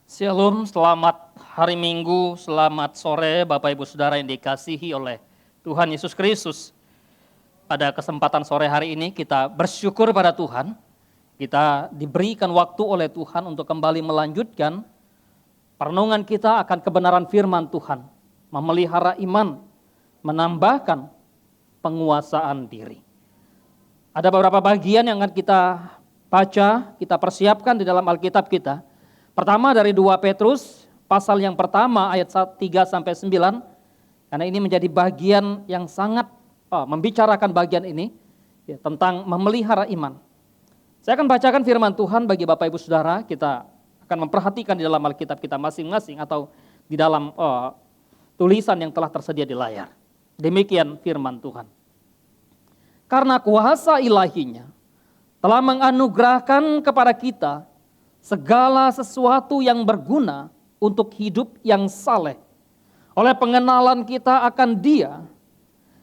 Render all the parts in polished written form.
Shalom, selamat hari Minggu, selamat sore Bapak Ibu Saudara yang dikasihi oleh Tuhan Yesus Kristus. Pada kesempatan sore hari ini kita bersyukur pada Tuhan, kita diberikan waktu oleh Tuhan untuk kembali melanjutkan perenungan kita akan kebenaran firman Tuhan, memelihara iman, menambahkan penguasaan diri. Ada beberapa bagian yang akan kita baca, kita persiapkan di dalam Alkitab kita. Pertama dari 2 Petrus, pasal yang pertama ayat 3-9, karena ini menjadi bagian yang sangat membicarakan bagian ini, ya, tentang memelihara iman. Saya akan bacakan firman Tuhan bagi Bapak Ibu Saudara, kita akan memperhatikan di dalam Alkitab kita masing-masing atau di dalam tulisan yang telah tersedia di layar. Demikian firman Tuhan. Karena kuasa ilahinya telah menganugerahkan kepada kita segala sesuatu yang berguna untuk hidup yang saleh, oleh pengenalan kita akan Dia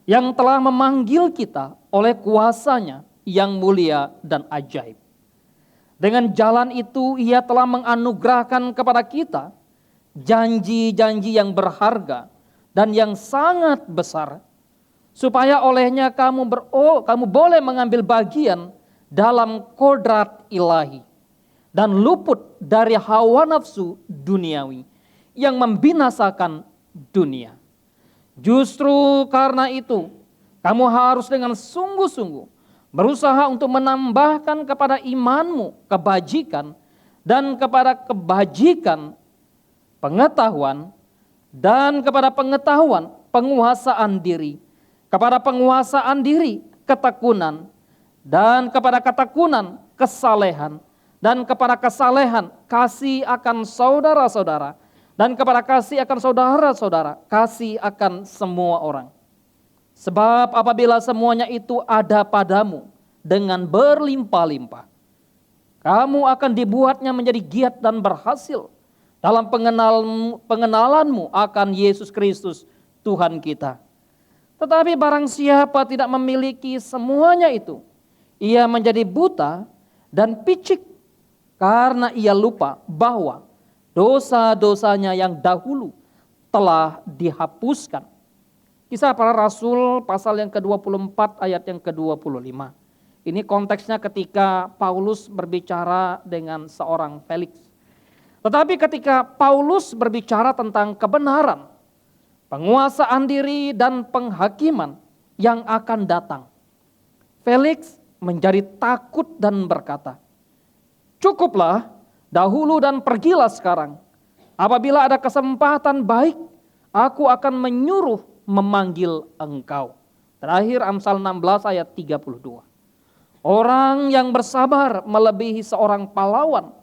yang telah memanggil kita oleh kuasa-Nya yang mulia dan ajaib. Dengan jalan itu Ia telah menganugerahkan kepada kita janji-janji yang berharga dan yang sangat besar, supaya olehnya kamu boleh mengambil bagian dalam kodrat ilahi dan luput dari hawa nafsu duniawi yang membinasakan dunia. Justru karena itu, kamu harus dengan sungguh-sungguh berusaha untuk menambahkan kepada imanmu kebajikan, dan kepada kebajikan pengetahuan, dan kepada pengetahuan penguasaan diri, kepada penguasaan diri ketekunan, dan kepada ketekunan kesalehan, dan kepada kesalehan kasih akan saudara-saudara, dan kepada kasih akan saudara-saudara kasih akan semua orang. Sebab apabila semuanya itu ada padamu dengan berlimpah-limpah, kamu akan dibuatnya menjadi giat dan berhasil dalam pengenalanmu akan Yesus Kristus Tuhan kita. Tetapi barang siapa tidak memiliki semuanya itu, ia menjadi buta dan picik, karena ia lupa bahwa dosa-dosanya yang dahulu telah dihapuskan. Kisah Para Rasul pasal yang ke-24 ayat yang ke-25. Ini konteksnya ketika Paulus berbicara dengan seorang Felix. Tetapi ketika Paulus berbicara tentang kebenaran, penguasaan diri dan penghakiman yang akan datang, Felix menjadi takut dan berkata, "Cukuplah dahulu dan pergilah sekarang. Apabila ada kesempatan baik, aku akan menyuruh memanggil engkau." Terakhir Amsal 16 ayat 32. Orang yang bersabar melebihi seorang pahlawan.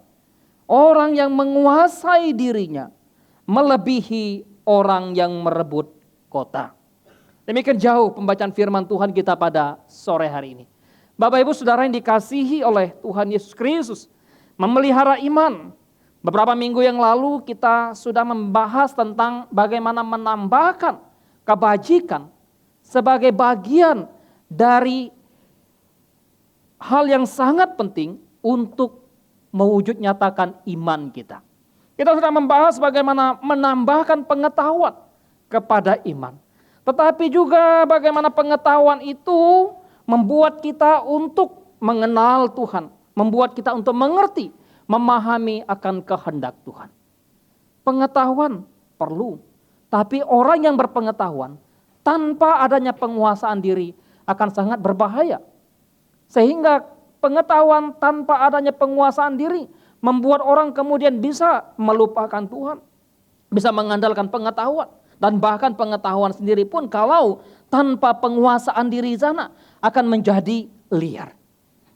Orang yang menguasai dirinya melebihi orang yang merebut kota. Demikian jauh pembacaan firman Tuhan kita pada sore hari ini. Bapak Ibu Saudara yang dikasihi oleh Tuhan Yesus Kristus, memelihara iman. Beberapa minggu yang lalu kita sudah membahas tentang bagaimana menambahkan kebajikan sebagai bagian dari hal yang sangat penting untuk mewujud nyatakan iman kita. Kita sudah membahas bagaimana menambahkan pengetahuan kepada iman. Tetapi juga bagaimana pengetahuan itu membuat kita untuk mengenal Tuhan, membuat kita untuk mengerti, memahami akan kehendak Tuhan. Pengetahuan perlu, tapi orang yang berpengetahuan tanpa adanya penguasaan diri akan sangat berbahaya. Sehingga pengetahuan tanpa adanya penguasaan diri membuat orang kemudian bisa melupakan Tuhan, bisa mengandalkan pengetahuan, dan bahkan pengetahuan sendiri pun kalau tanpa penguasaan diri sana akan menjadi liar.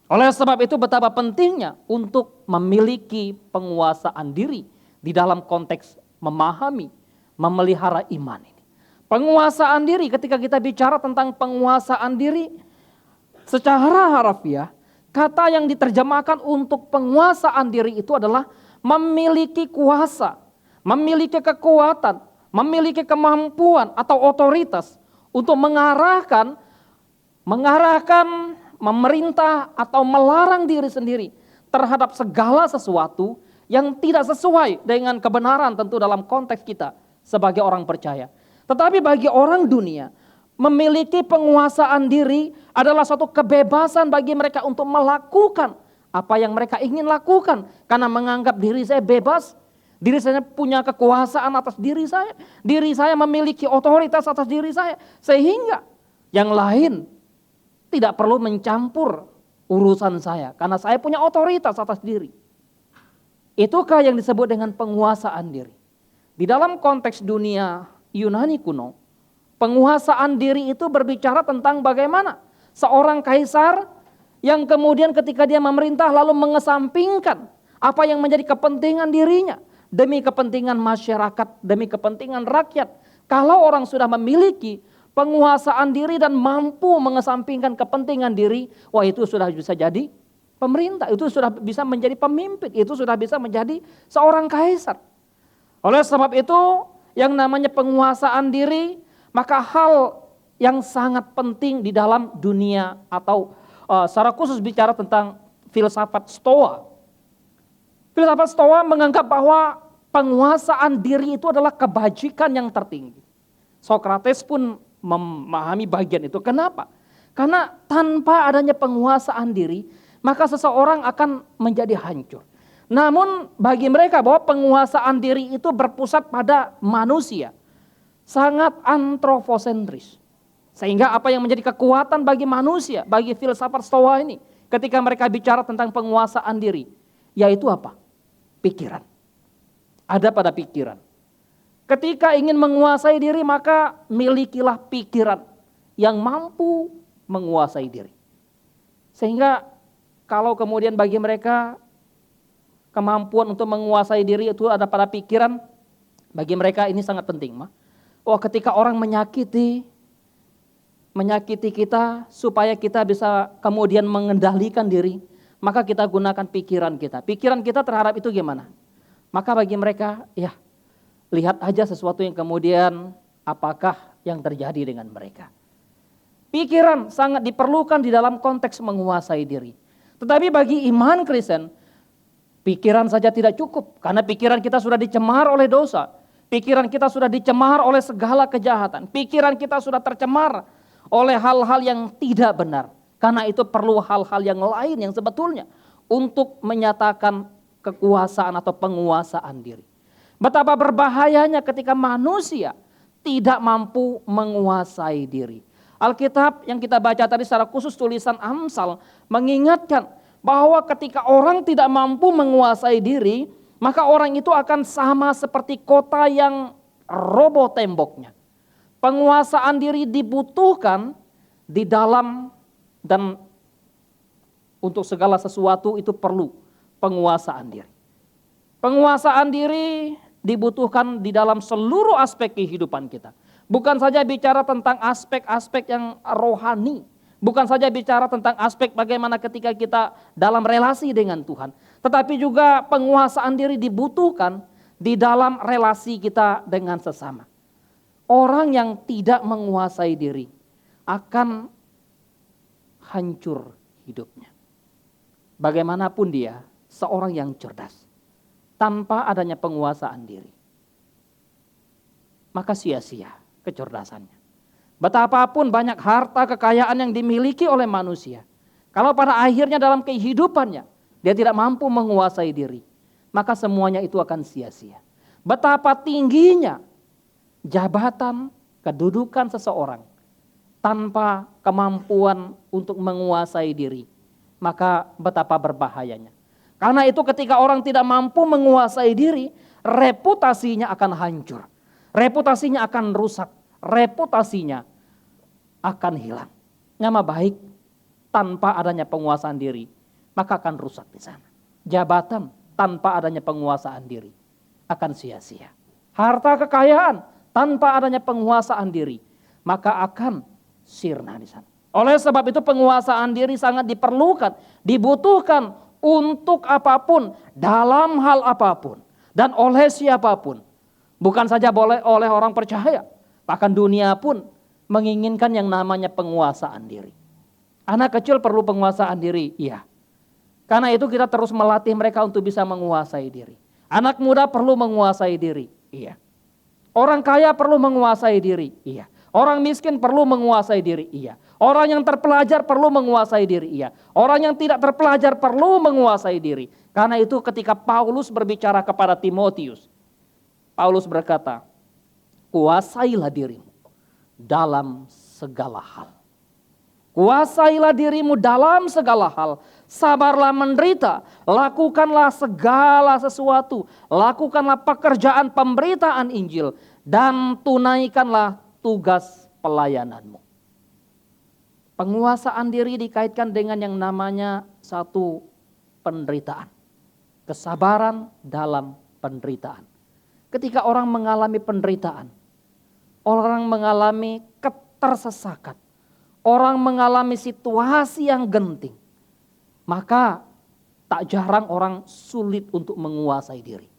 Oleh sebab itu betapa pentingnya untuk memiliki penguasaan diri di dalam konteks memahami, memelihara iman ini. Penguasaan diri, ketika kita bicara tentang penguasaan diri, secara harafiah, kata yang diterjemahkan untuk penguasaan diri itu adalah memiliki kuasa, memiliki kekuatan, memiliki kemampuan atau otoritas untuk mengarahkan, memerintah atau melarang diri sendiri terhadap segala sesuatu yang tidak sesuai dengan kebenaran tentu dalam konteks kita sebagai orang percaya. Tetapi bagi orang dunia, memiliki penguasaan diri adalah suatu kebebasan bagi mereka untuk melakukan apa yang mereka ingin lakukan. Karena menganggap diri saya bebas, diri saya punya kekuasaan atas diri saya memiliki otoritas atas diri saya. Sehingga yang lain tidak perlu mencampur urusan saya, karena saya punya otoritas atas diri. Itukah yang disebut dengan penguasaan diri? Di dalam konteks dunia Yunani kuno, penguasaan diri itu berbicara tentang bagaimana seorang kaisar yang kemudian ketika dia memerintah lalu mengesampingkan apa yang menjadi kepentingan dirinya demi kepentingan masyarakat, demi kepentingan rakyat. Kalau orang sudah memiliki penguasaan diri dan mampu mengesampingkan kepentingan diri, wah itu sudah bisa jadi pemerintah, itu sudah bisa menjadi pemimpin, itu sudah bisa menjadi seorang kaisar. Oleh sebab itu, yang namanya penguasaan diri, maka hal yang sangat penting di dalam dunia atau secara khusus bicara tentang filsafat Stoa. Filsafat Stoa menganggap bahwa penguasaan diri itu adalah kebajikan yang tertinggi. Sokrates pun memahami bagian itu. Kenapa? Karena tanpa adanya penguasaan diri, maka seseorang akan menjadi hancur. Namun bagi mereka bahwa penguasaan diri itu berpusat pada manusia, sangat antroposentris. Sehingga apa yang menjadi kekuatan bagi manusia, bagi filsafat Stoa ini, ketika mereka bicara tentang penguasaan diri, yaitu apa? Pikiran. Ada pada pikiran. Ketika ingin menguasai diri, maka milikilah pikiran yang mampu menguasai diri. Sehingga kalau kemudian bagi mereka kemampuan untuk menguasai diri itu ada pada pikiran, bagi mereka ini sangat penting. Oh, ketika orang menyakiti kita supaya kita bisa kemudian mengendalikan diri, maka kita gunakan pikiran kita. Pikiran kita terhadap itu gimana? Maka bagi mereka, ya lihat aja sesuatu yang kemudian apakah yang terjadi dengan mereka. Pikiran sangat diperlukan di dalam konteks menguasai diri. Tetapi bagi iman Kristen, pikiran saja tidak cukup. Karena pikiran kita sudah dicemar oleh dosa. Pikiran kita sudah dicemar oleh segala kejahatan. Pikiran kita sudah tercemar oleh hal-hal yang tidak benar. Karena itu perlu hal-hal yang lain yang sebetulnya untuk menyatakan kekuasaan atau penguasaan diri. Betapa berbahayanya ketika manusia tidak mampu menguasai diri. Alkitab yang kita baca tadi secara khusus tulisan Amsal mengingatkan bahwa ketika orang tidak mampu menguasai diri, maka orang itu akan sama seperti kota yang roboh temboknya. Penguasaan diri dibutuhkan di dalam dan untuk segala sesuatu itu perlu penguasaan diri. Penguasaan diri dibutuhkan di dalam seluruh aspek kehidupan kita. Bukan saja bicara tentang aspek-aspek yang rohani. Bukan saja bicara tentang aspek bagaimana ketika kita dalam relasi dengan Tuhan. Tetapi juga penguasaan diri dibutuhkan di dalam relasi kita dengan sesama. Orang yang tidak menguasai diri akan hancur hidupnya. Bagaimanapun dia seorang yang cerdas. Tanpa adanya penguasaan diri, maka sia-sia kecerdasannya. Betapapun banyak harta kekayaan yang dimiliki oleh manusia, kalau pada akhirnya dalam kehidupannya dia tidak mampu menguasai diri, maka semuanya itu akan sia-sia. Betapa tingginya jabatan, kedudukan seseorang tanpa kemampuan untuk menguasai diri, maka betapa berbahayanya. Karena itu ketika orang tidak mampu menguasai diri, reputasinya akan hancur. Reputasinya akan rusak. Reputasinya akan hilang. Nama baik tanpa adanya penguasaan diri, maka akan rusak di sana. Jabatan tanpa adanya penguasaan diri akan sia-sia. Harta kekayaan tanpa adanya penguasaan diri, maka akan sirna di sana. Oleh sebab itu penguasaan diri sangat diperlukan, dibutuhkan untuk apapun, dalam hal apapun, dan oleh siapapun. Bukan saja boleh oleh orang percaya, bahkan dunia pun menginginkan yang namanya penguasaan diri. Anak kecil perlu penguasaan diri, iya. Karena itu kita terus melatih mereka untuk bisa menguasai diri. Anak muda perlu menguasai diri. Iya. Orang kaya perlu menguasai diri. Iya. Orang miskin perlu menguasai diri. Iya. Orang yang terpelajar perlu menguasai diri. Iya. Orang yang tidak terpelajar perlu menguasai diri. Karena itu ketika Paulus berbicara kepada Timotius, Paulus berkata, kuasailah dirimu dalam segala hal. Kuasailah dirimu dalam segala hal. Sabarlah menderita. Lakukanlah segala sesuatu. Lakukanlah pekerjaan pemberitaan Injil. Dan tunaikanlah tugas pelayananmu. Penguasaan diri dikaitkan dengan yang namanya satu penderitaan. Kesabaran dalam penderitaan. Ketika orang mengalami penderitaan, orang mengalami ketersesakan, orang mengalami situasi yang genting, maka tak jarang orang sulit untuk menguasai diri.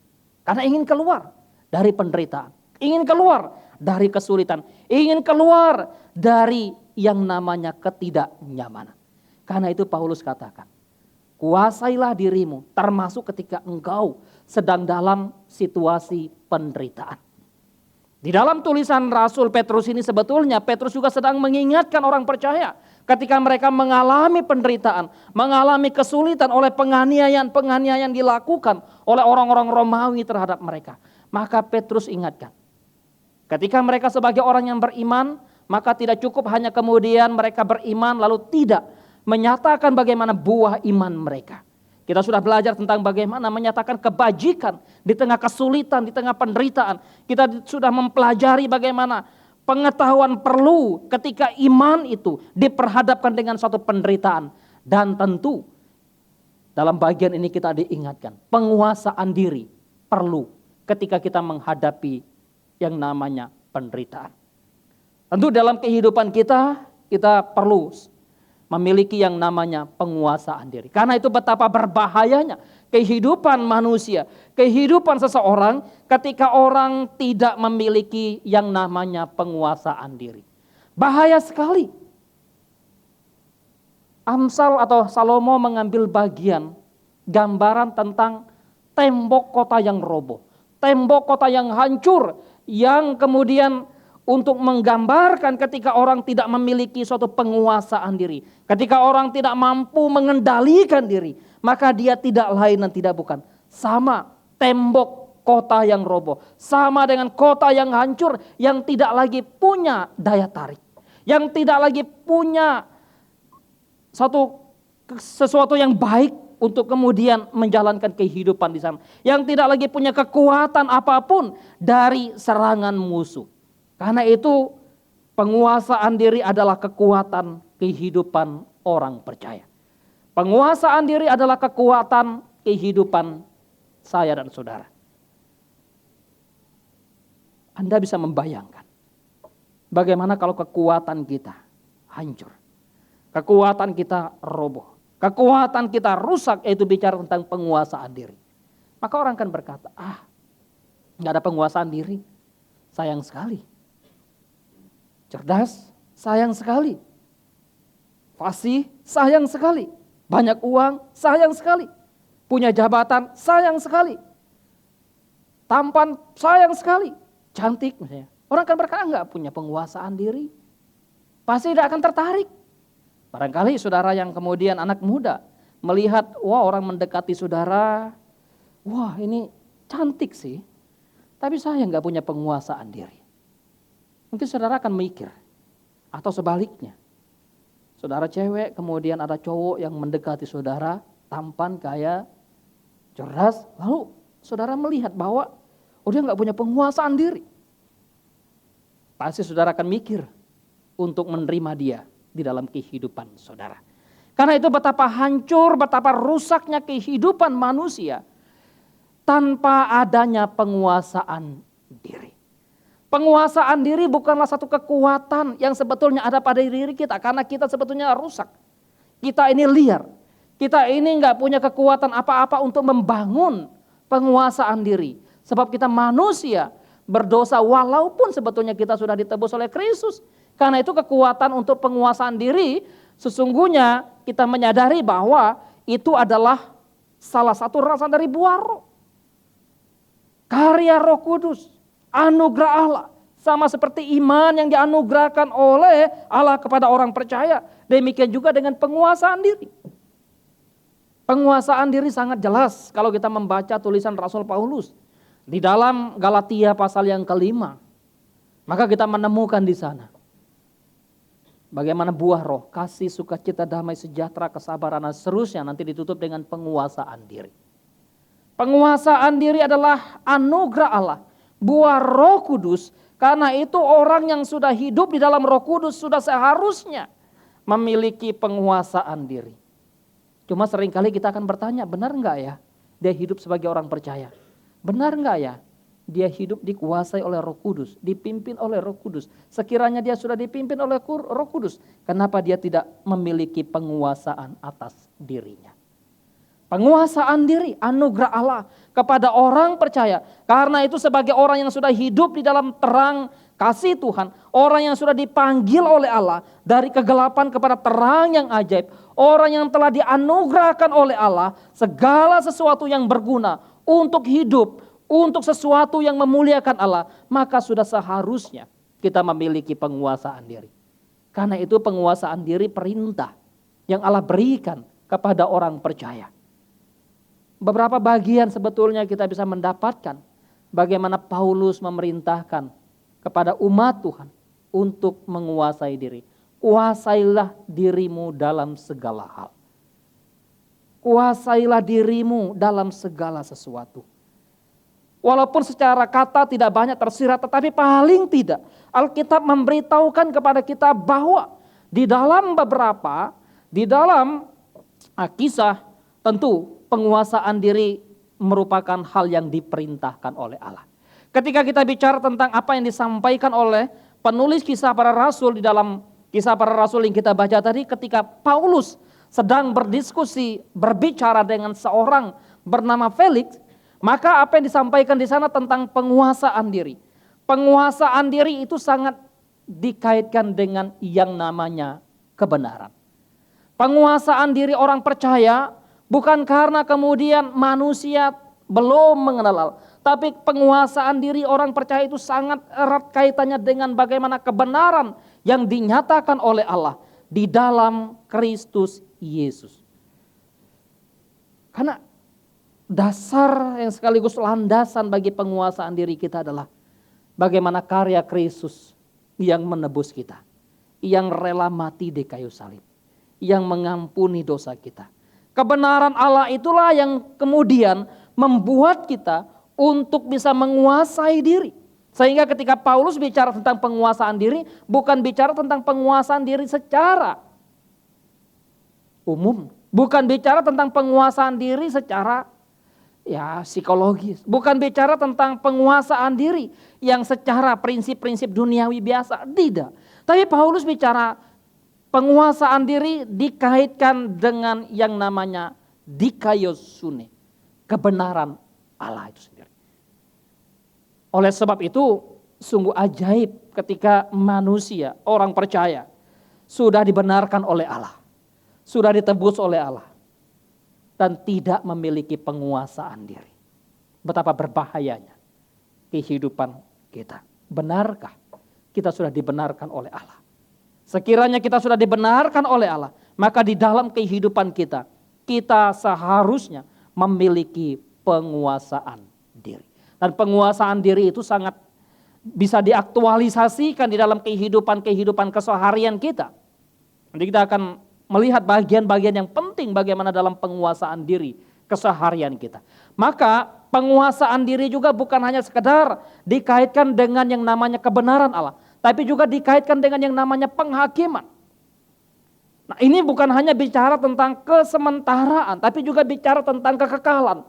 Karena ingin keluar dari penderitaan, ingin keluar dari kesulitan, ingin keluar dari yang namanya ketidaknyamanan. Karena itu Paulus katakan, kuasailah dirimu termasuk ketika engkau sedang dalam situasi penderitaan. Di dalam tulisan Rasul Petrus ini sebetulnya Petrus juga sedang mengingatkan orang percaya ketika mereka mengalami penderitaan, mengalami kesulitan oleh penganiayaan dilakukan oleh orang-orang Romawi terhadap mereka. Maka Petrus ingatkan, ketika mereka sebagai orang yang beriman, maka tidak cukup hanya kemudian mereka beriman lalu tidak menyatakan bagaimana buah iman mereka. Kita sudah belajar tentang bagaimana menyatakan kebajikan di tengah kesulitan, di tengah penderitaan. Kita sudah mempelajari bagaimana pengetahuan perlu ketika iman itu diperhadapkan dengan suatu penderitaan. Dan tentu dalam bagian ini kita diingatkan, penguasaan diri perlu ketika kita menghadapi yang namanya penderitaan. Tentu dalam kehidupan kita perlu memiliki yang namanya penguasaan diri. Karena itu betapa berbahayanya kehidupan manusia, kehidupan seseorang ketika orang tidak memiliki yang namanya penguasaan diri. Bahaya sekali. Amsal atau Salomo mengambil bagian gambaran tentang tembok kota yang roboh, tembok kota yang hancur, yang kemudian untuk menggambarkan ketika orang tidak memiliki suatu penguasaan diri. Ketika orang tidak mampu mengendalikan diri, maka dia tidak lain dan tidak bukan. Sama tembok kota yang roboh. Sama dengan kota yang hancur yang tidak lagi punya daya tarik. Yang tidak lagi punya sesuatu yang baik untuk kemudian menjalankan kehidupan di sana. Yang tidak lagi punya kekuatan apapun dari serangan musuh. Karena itu penguasaan diri adalah kekuatan kehidupan orang percaya. Penguasaan diri adalah kekuatan kehidupan saya dan saudara. Anda bisa membayangkan bagaimana kalau kekuatan kita hancur. Kekuatan kita roboh. Kekuatan kita rusak, yaitu bicara tentang penguasaan diri. Maka orang akan berkata, gak ada penguasaan diri. Sayang sekali. Cerdas, sayang sekali. Fasih, sayang sekali. Banyak uang, sayang sekali. Punya jabatan, sayang sekali. Tampan, sayang sekali. Cantik misalnya. Orang akan berkata enggak punya penguasaan diri. Pasti tidak akan tertarik. Barangkali saudara yang kemudian anak muda melihat, wah orang mendekati saudara. Wah ini cantik sih. Tapi saya enggak punya penguasaan diri. Mungkin saudara akan mikir, atau sebaliknya, saudara cewek kemudian ada cowok yang mendekati saudara, tampan, kaya, cerdas, lalu saudara melihat bahwa dia nggak punya penguasaan diri. Pasti saudara akan mikir untuk menerima dia di dalam kehidupan saudara. Karena itu betapa hancur, betapa rusaknya kehidupan manusia tanpa adanya penguasaan diri. Penguasaan diri bukanlah satu kekuatan yang sebetulnya ada pada diri kita. Karena kita sebetulnya rusak. Kita ini liar. Kita ini gak punya kekuatan apa-apa untuk membangun penguasaan diri. Sebab kita manusia berdosa walaupun sebetulnya kita sudah ditebus oleh Kristus. Karena itu kekuatan untuk penguasaan diri sesungguhnya kita menyadari bahwa itu adalah salah satu rasa dari buah roh. Karya Roh Kudus, anugerah Allah. Sama seperti iman yang dianugerahkan oleh Allah kepada orang percaya. Demikian juga dengan penguasaan diri. Penguasaan diri sangat jelas kalau kita membaca tulisan Rasul Paulus. Di dalam Galatia pasal yang kelima. Maka kita menemukan di sana. Bagaimana buah roh, kasih, sukacita, damai, sejahtera, kesabaran, dan seterusnya. Nanti ditutup dengan penguasaan diri. Penguasaan diri adalah anugerah Allah. Buah Roh Kudus. Karena itu orang yang sudah hidup di dalam Roh Kudus sudah seharusnya memiliki penguasaan diri. Cuma seringkali kita akan bertanya, benar enggak ya dia hidup sebagai orang percaya? Benar enggak ya dia hidup dikuasai oleh Roh Kudus, dipimpin oleh Roh Kudus? Sekiranya dia sudah dipimpin oleh Roh Kudus, kenapa dia tidak memiliki penguasaan atas dirinya? Penguasaan diri, anugerah Allah kepada orang percaya. Karena itu sebagai orang yang sudah hidup di dalam terang kasih Tuhan, orang yang sudah dipanggil oleh Allah dari kegelapan kepada terang yang ajaib, orang yang telah dianugerahkan oleh Allah segala sesuatu yang berguna untuk hidup, untuk sesuatu yang memuliakan Allah, maka sudah seharusnya kita memiliki penguasaan diri. Karena itu penguasaan diri perintah yang Allah berikan kepada orang percaya. Beberapa bagian sebetulnya kita bisa mendapatkan bagaimana Paulus memerintahkan kepada umat Tuhan untuk menguasai diri. Kuasailah dirimu dalam segala hal. Kuasailah dirimu dalam segala sesuatu. Walaupun secara kata tidak banyak tersirat, tetapi paling tidak Alkitab memberitahukan kepada kita bahwa di dalam kisah tentu penguasaan diri merupakan hal yang diperintahkan oleh Allah. Ketika kita bicara tentang apa yang disampaikan oleh penulis kisah para rasul di dalam kisah para rasul yang kita baca tadi, ketika Paulus sedang berdiskusi, berbicara dengan seorang bernama Felix, maka apa yang disampaikan di sana tentang penguasaan diri. Penguasaan diri itu sangat dikaitkan dengan yang namanya kebenaran. Penguasaan diri orang percaya bukan karena kemudian manusia belum mengenal Allah, tapi penguasaan diri orang percaya itu sangat erat kaitannya dengan bagaimana kebenaran yang dinyatakan oleh Allah di dalam Kristus Yesus. Karena dasar yang sekaligus landasan bagi penguasaan diri kita adalah bagaimana karya Kristus yang menebus kita, yang rela mati di kayu salib, yang mengampuni dosa kita. Kebenaran Allah itulah yang kemudian membuat kita untuk bisa menguasai diri. Sehingga ketika Paulus bicara tentang penguasaan diri, bukan bicara tentang penguasaan diri secara umum. Bukan bicara tentang penguasaan diri secara psikologis. Bukan bicara tentang penguasaan diri yang secara prinsip-prinsip duniawi biasa. Tidak. Tapi Paulus bicara penguasaan diri dikaitkan dengan yang namanya dikaiosune, kebenaran Allah itu sendiri. Oleh sebab itu sungguh ajaib ketika manusia, orang percaya sudah dibenarkan oleh Allah, sudah ditebus oleh Allah dan tidak memiliki penguasaan diri. Betapa berbahayanya kehidupan kita. Benarkah kita sudah dibenarkan oleh Allah? Sekiranya kita sudah dibenarkan oleh Allah, maka di dalam kehidupan kita, kita seharusnya memiliki penguasaan diri. Dan penguasaan diri itu sangat bisa diaktualisasikan di dalam kehidupan keseharian kita. Nanti kita akan melihat bagian-bagian yang penting bagaimana dalam penguasaan diri keseharian kita. Maka penguasaan diri juga bukan hanya sekedar dikaitkan dengan yang namanya kebenaran Allah, tapi juga dikaitkan dengan yang namanya penghakiman. Nah, ini bukan hanya bicara tentang kesementaraan, tapi juga bicara tentang kekekalan.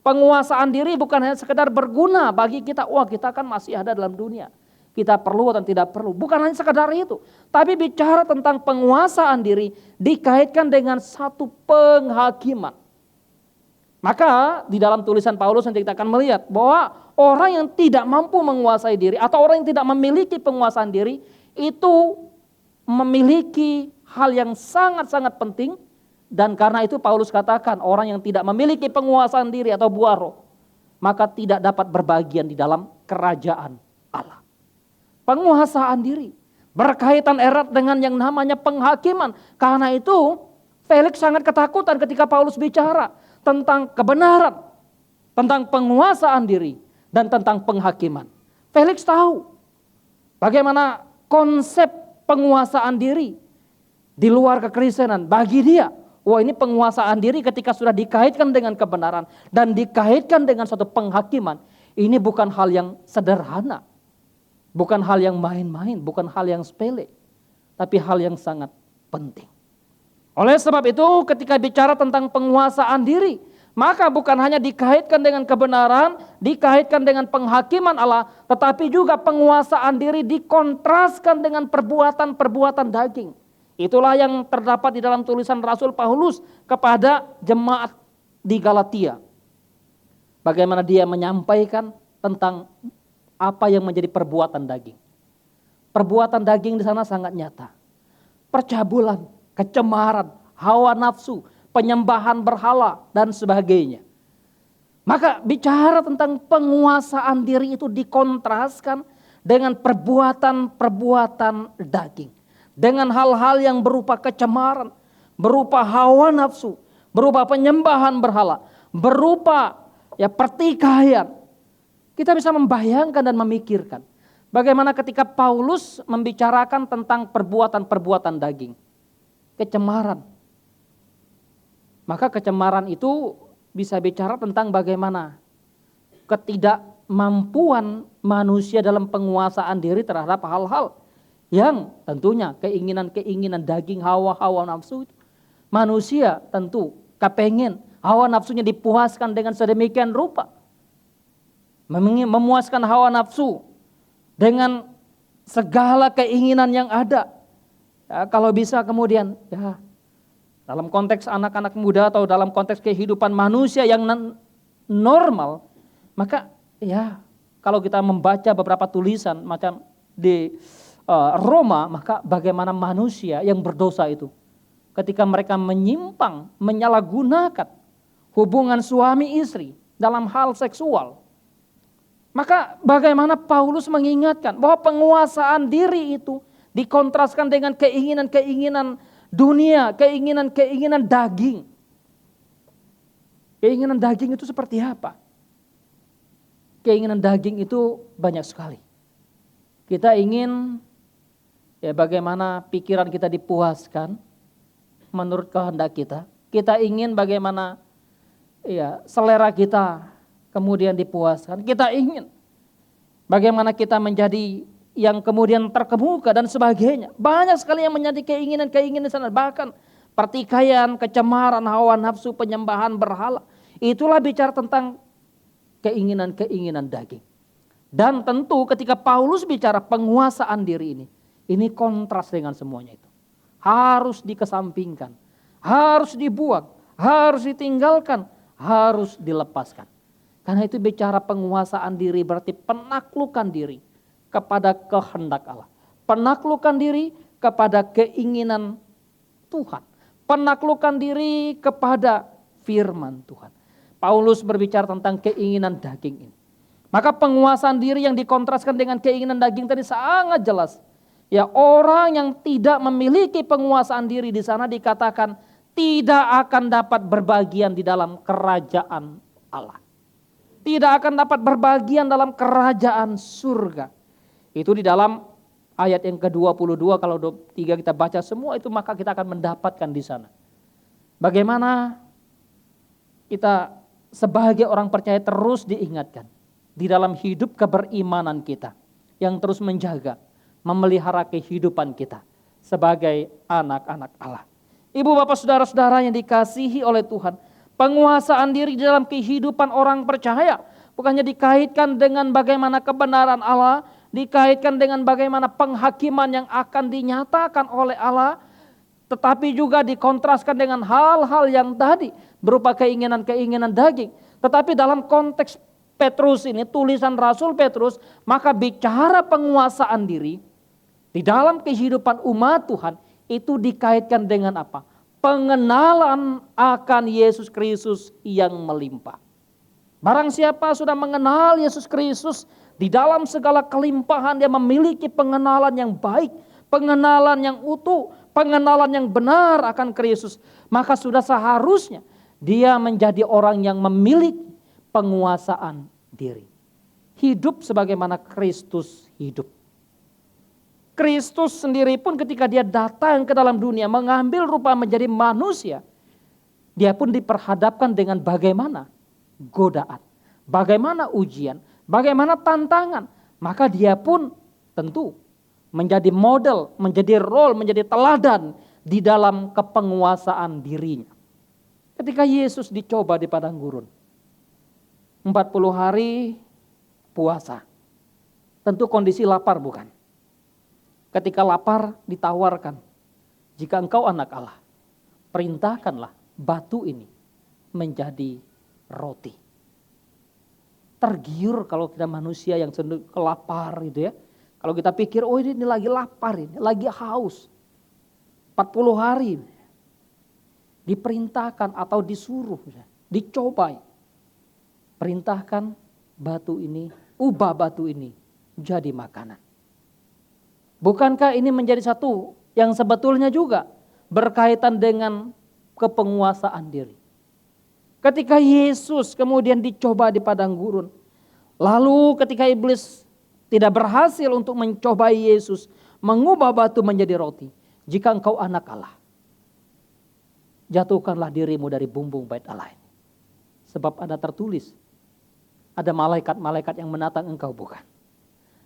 Penguasaan diri bukan hanya sekedar berguna bagi kita, kita kan masih ada dalam dunia. Kita perlu atau tidak perlu, bukan hanya sekedar itu. Tapi bicara tentang penguasaan diri dikaitkan dengan satu penghakiman. Maka di dalam tulisan Paulus nanti kita akan melihat bahwa orang yang tidak mampu menguasai diri atau orang yang tidak memiliki penguasaan diri itu memiliki hal yang sangat-sangat penting. Dan karena itu Paulus katakan orang yang tidak memiliki penguasaan diri atau buah roh, maka tidak dapat berbagian di dalam kerajaan Allah. Penguasaan diri berkaitan erat dengan yang namanya penghakiman. Karena itu Felix sangat ketakutan ketika Paulus bicara tentang kebenaran, tentang penguasaan diri, dan tentang penghakiman. Felix tahu bagaimana konsep penguasaan diri di luar kekristenan. Bagi dia, wah ini penguasaan diri ketika sudah dikaitkan dengan kebenaran dan dikaitkan dengan suatu penghakiman. Ini bukan hal yang sederhana, bukan hal yang main-main, bukan hal yang sepele, tapi hal yang sangat penting. Oleh sebab itu ketika bicara tentang penguasaan diri, maka bukan hanya dikaitkan dengan kebenaran, dikaitkan dengan penghakiman Allah, tetapi juga penguasaan diri dikontraskan dengan perbuatan-perbuatan daging. Itulah yang terdapat di dalam tulisan Rasul Paulus kepada jemaat di Galatia. Bagaimana dia menyampaikan tentang apa yang menjadi perbuatan daging. Perbuatan daging di sana sangat nyata. Percabulan, kecemaran, hawa nafsu, penyembahan berhala, dan sebagainya. Maka bicara tentang penguasaan diri itu dikontraskan dengan perbuatan-perbuatan daging. Dengan hal-hal yang berupa kecemaran, berupa hawa nafsu, berupa penyembahan berhala, berupa pertikaian. Kita bisa membayangkan dan memikirkan bagaimana ketika Paulus membicarakan tentang perbuatan-perbuatan daging. Kecemaran. Maka kecemaran itu bisa bicara tentang bagaimana ketidakmampuan manusia dalam penguasaan diri terhadap hal-hal yang tentunya keinginan-keinginan daging, hawa-hawa nafsu itu. Manusia tentu kepengen hawa nafsunya dipuaskan dengan sedemikian rupa. Memuaskan hawa nafsu dengan segala keinginan yang ada. Ya, kalau bisa kemudian dalam konteks anak-anak muda atau dalam konteks kehidupan manusia yang normal, maka kalau kita membaca beberapa tulisan macam di Roma, maka bagaimana manusia yang berdosa itu ketika mereka menyimpang, menyalahgunakan hubungan suami istri dalam hal seksual. Maka bagaimana Paulus mengingatkan bahwa penguasaan diri itu dikontraskan dengan keinginan-keinginan dunia, keinginan-keinginan daging. Keinginan daging itu seperti apa? Keinginan daging itu banyak sekali. Kita ingin bagaimana pikiran kita dipuaskan menurut kehendak kita. Kita ingin bagaimana selera kita kemudian dipuaskan. Kita ingin bagaimana kita menjadi yang kemudian terkemuka dan sebagainya. Banyak sekali yang menjadi keinginan-keinginan sana. Bahkan pertikaian, kecemaran, hawa nafsu, penyembahan berhala. Itulah bicara tentang keinginan-keinginan daging. Dan tentu ketika Paulus bicara penguasaan diri ini kontras dengan semuanya itu. Harus dikesampingkan, harus dibuang, harus ditinggalkan, harus dilepaskan. Karena itu bicara penguasaan diri berarti penaklukan diri kepada kehendak Allah. Penaklukan diri kepada keinginan Tuhan. Penaklukan diri kepada firman Tuhan. Paulus berbicara tentang keinginan daging ini. Maka penguasaan diri yang dikontraskan dengan keinginan daging tadi sangat jelas. Ya, orang yang tidak memiliki penguasaan diri di sana dikatakan tidak akan dapat berbagian di dalam kerajaan Allah. Tidak akan dapat berbagian dalam kerajaan surga. Itu di dalam ayat yang ke-22, kalau 23 kita baca semua itu maka kita akan mendapatkan di sana. Bagaimana kita sebagai orang percaya terus diingatkan di dalam hidup keberimanan kita yang terus menjaga, memelihara kehidupan kita sebagai anak-anak Allah. Ibu bapak saudara-saudara yang dikasihi oleh Tuhan, penguasaan diri di dalam kehidupan orang percaya bukannya dikaitkan dengan bagaimana kebenaran Allah, dikaitkan dengan bagaimana penghakiman yang akan dinyatakan oleh Allah, tetapi juga dikontraskan dengan hal-hal yang tadi berupa keinginan-keinginan daging. Tetapi dalam konteks Petrus ini, tulisan Rasul Petrus, maka bicara penguasaan diri di dalam kehidupan umat Tuhan itu dikaitkan dengan apa? Pengenalan akan Yesus Kristus yang melimpah. Barang siapa sudah mengenal Yesus Kristus, di dalam segala kelimpahan dia memiliki pengenalan yang baik, pengenalan yang utuh, pengenalan yang benar akan Kristus, maka sudah seharusnya dia menjadi orang yang memiliki penguasaan diri. Hidup sebagaimana Kristus hidup. Kristus sendiri pun ketika dia datang ke dalam dunia mengambil rupa menjadi manusia, dia pun diperhadapkan dengan bagaimana godaan, bagaimana ujian, bagaimana tantangan. Maka dia pun tentu menjadi model, menjadi role, menjadi teladan di dalam kepenguasaan dirinya. Ketika Yesus dicoba di padang gurun, 40 hari puasa. Tentu kondisi lapar bukan? Ketika lapar ditawarkan, jika engkau anak Allah, perintahkanlah batu ini menjadi roti. Tergiur kalau kita manusia yang cenderung kelapar gitu ya. Kalau kita pikir, oh ini lagi lapar, ini lagi haus. 40 hari diperintahkan atau disuruh, dicobai. Perintahkan batu ini, ubah batu ini jadi makanan. Bukankah ini menjadi satu yang sebetulnya juga berkaitan dengan kepenguasaan diri. Ketika Yesus kemudian dicoba di padang gurun, lalu ketika iblis tidak berhasil untuk mencobai Yesus, mengubah batu menjadi roti. Jika engkau anak Allah, jatuhkanlah dirimu dari bumbung bait Allah ini. Sebab ada tertulis, ada malaikat-malaikat yang menatang engkau bukan.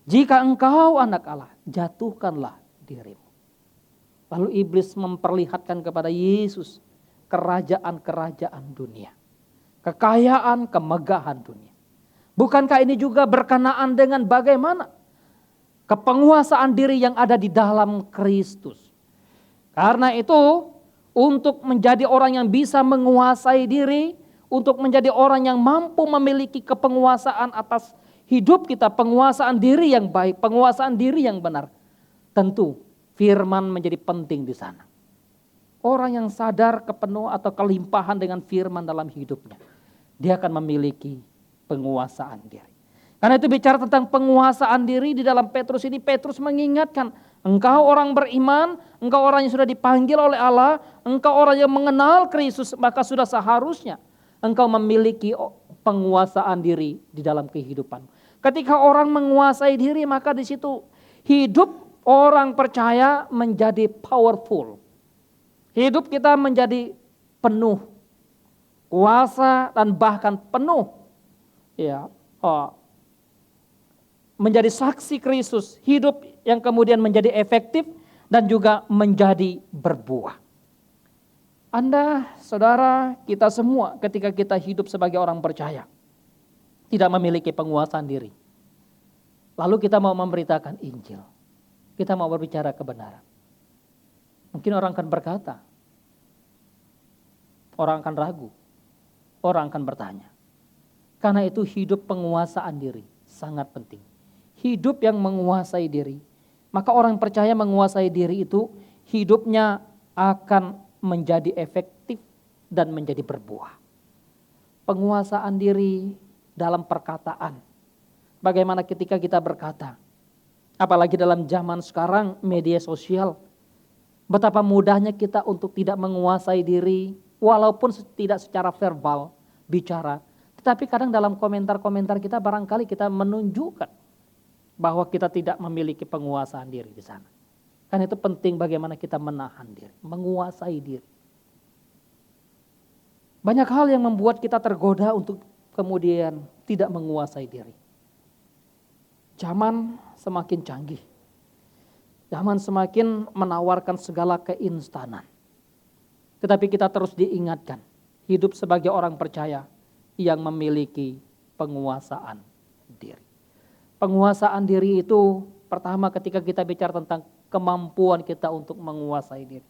Jika engkau anak Allah, jatuhkanlah dirimu. Lalu iblis memperlihatkan kepada Yesus kerajaan-kerajaan dunia. Kekayaan, kemegahan dunia. Bukankah ini juga berkenaan dengan bagaimana kepenguasaan diri yang ada di dalam Kristus. Karena itu untuk menjadi orang yang bisa menguasai diri, untuk menjadi orang yang mampu memiliki kepenguasaan atas hidup kita, penguasaan diri yang baik, penguasaan diri yang benar. Tentu firman menjadi penting di sana. Orang yang sadar kepenuh atau kelimpahan dengan firman dalam hidupnya, dia akan memiliki penguasaan diri. Karena itu bicara tentang penguasaan diri di dalam Petrus ini, Petrus mengingatkan, engkau orang beriman, engkau orang yang sudah dipanggil oleh Allah, engkau orang yang mengenal Kristus, maka sudah seharusnya engkau memiliki penguasaan diri di dalam kehidupan. Ketika orang menguasai diri, maka di situ hidup orang percaya menjadi powerful. Hidup kita menjadi penuh kuasa dan bahkan penuh menjadi saksi Kristus, hidup yang kemudian menjadi efektif dan juga menjadi berbuah. Anda, saudara, kita semua ketika kita hidup sebagai orang percaya tidak memiliki penguasaan diri. Lalu kita mau memberitakan Injil. Kita mau berbicara kebenaran. Mungkin orang akan berkata, orang akan ragu, orang akan bertanya. Karena itu hidup penguasaan diri sangat penting. Hidup yang menguasai diri. Maka orang percaya menguasai diri itu hidupnya akan menjadi efektif dan menjadi berbuah. Penguasaan diri dalam perkataan. Bagaimana ketika kita berkata, apalagi dalam zaman sekarang media sosial, betapa mudahnya kita untuk tidak menguasai diri, walaupun tidak secara verbal bicara, tetapi kadang dalam komentar-komentar kita barangkali kita menunjukkan bahwa kita tidak memiliki penguasaan diri di sana. Karena itu penting bagaimana kita menahan diri, menguasai diri. Banyak hal yang membuat kita tergoda untuk kemudian tidak menguasai diri. Zaman semakin canggih. Zaman semakin menawarkan segala keinstanan. Tetapi kita terus diingatkan, hidup sebagai orang percaya yang memiliki penguasaan diri. Penguasaan diri itu pertama ketika kita bicara tentang kemampuan kita untuk menguasai diri.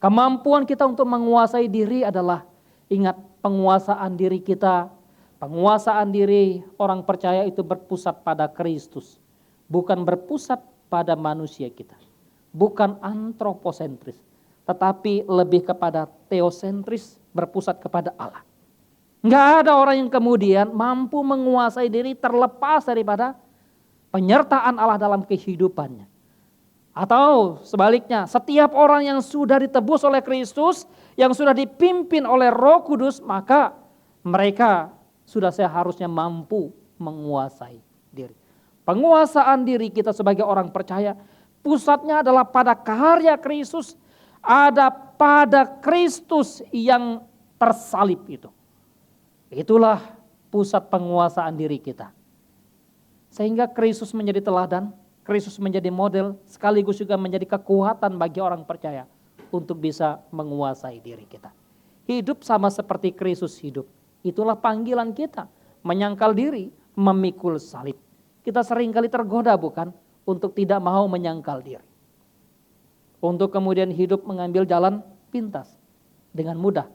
Kemampuan kita untuk menguasai diri adalah, ingat, penguasaan diri kita, penguasaan diri orang percaya itu berpusat pada Kristus. Bukan berpusat pada manusia kita. Bukan antroposentris. Tetapi lebih kepada teosentris, berpusat kepada Allah. Nggak ada orang yang kemudian mampu menguasai diri terlepas daripada penyertaan Allah dalam kehidupannya. Atau sebaliknya, setiap orang yang sudah ditebus oleh Kristus, yang sudah dipimpin oleh Roh Kudus, maka mereka sudah seharusnya mampu menguasai diri. Penguasaan diri kita sebagai orang percaya, pusatnya adalah pada karya Kristus, ada pada Kristus yang tersalib itu. Itulah pusat penguasaan diri kita. Sehingga Kristus menjadi teladan, Kristus menjadi model, sekaligus juga menjadi kekuatan bagi orang percaya untuk bisa menguasai diri kita. Hidup sama seperti Kristus hidup. Itulah panggilan kita, menyangkal diri, memikul salib. Kita seringkali tergoda bukan untuk tidak mau menyangkal diri. Untuk kemudian hidup mengambil jalan pintas dengan mudah.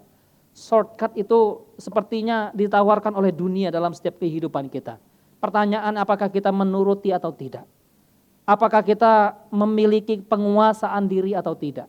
Shortcut itu sepertinya ditawarkan oleh dunia dalam setiap kehidupan kita. Pertanyaan, apakah kita menuruti atau tidak? Apakah kita memiliki penguasaan diri atau tidak?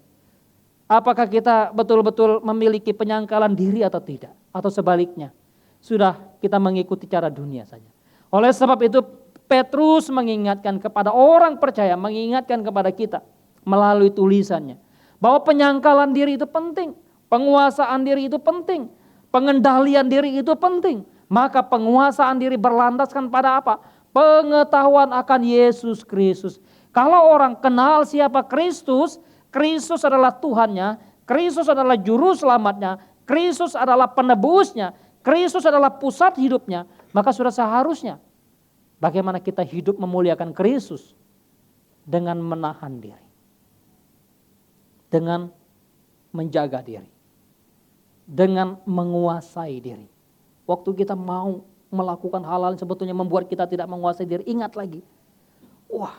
Apakah kita betul-betul memiliki penyangkalan diri atau tidak? Atau sebaliknya, sudah kita mengikuti cara dunia saja. Oleh sebab itu Petrus mengingatkan kepada orang percaya, mengingatkan kepada kita melalui tulisannya, bahwa penyangkalan diri itu penting, penguasaan diri itu penting, pengendalian diri itu penting. Maka penguasaan diri berlandaskan pada apa? Pengetahuan akan Yesus Kristus. Kalau orang kenal siapa Kristus, Kristus adalah Tuhannya, Kristus adalah juru selamatnya, Kristus adalah penebusnya, Kristus adalah pusat hidupnya, maka sudah seharusnya bagaimana kita hidup memuliakan Kristus dengan menahan diri, dengan menjaga diri, dengan menguasai diri. Waktu kita mau melakukan hal-hal yang sebetulnya membuat kita tidak menguasai diri, ingat lagi, wah,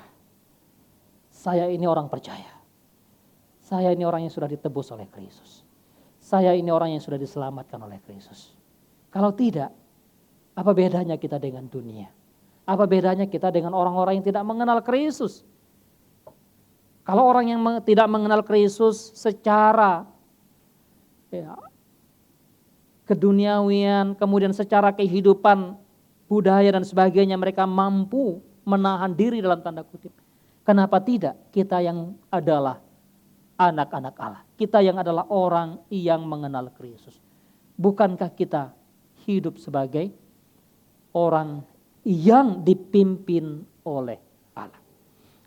saya ini orang percaya. Saya ini orang yang sudah ditebus oleh Kristus. Saya ini orang yang sudah diselamatkan oleh Kristus. Kalau tidak, apa bedanya kita dengan dunia? Apa bedanya kita dengan orang-orang yang tidak mengenal Kristus? Kalau orang yang tidak mengenal Kristus secara keduniawian, kemudian secara kehidupan, budaya dan sebagainya, mereka mampu menahan diri dalam tanda kutip. Kenapa tidak kita yang adalah anak-anak Allah, kita yang adalah orang yang mengenal Kristus? Bukankah kita hidup sebagai orang yang dipimpin oleh Allah?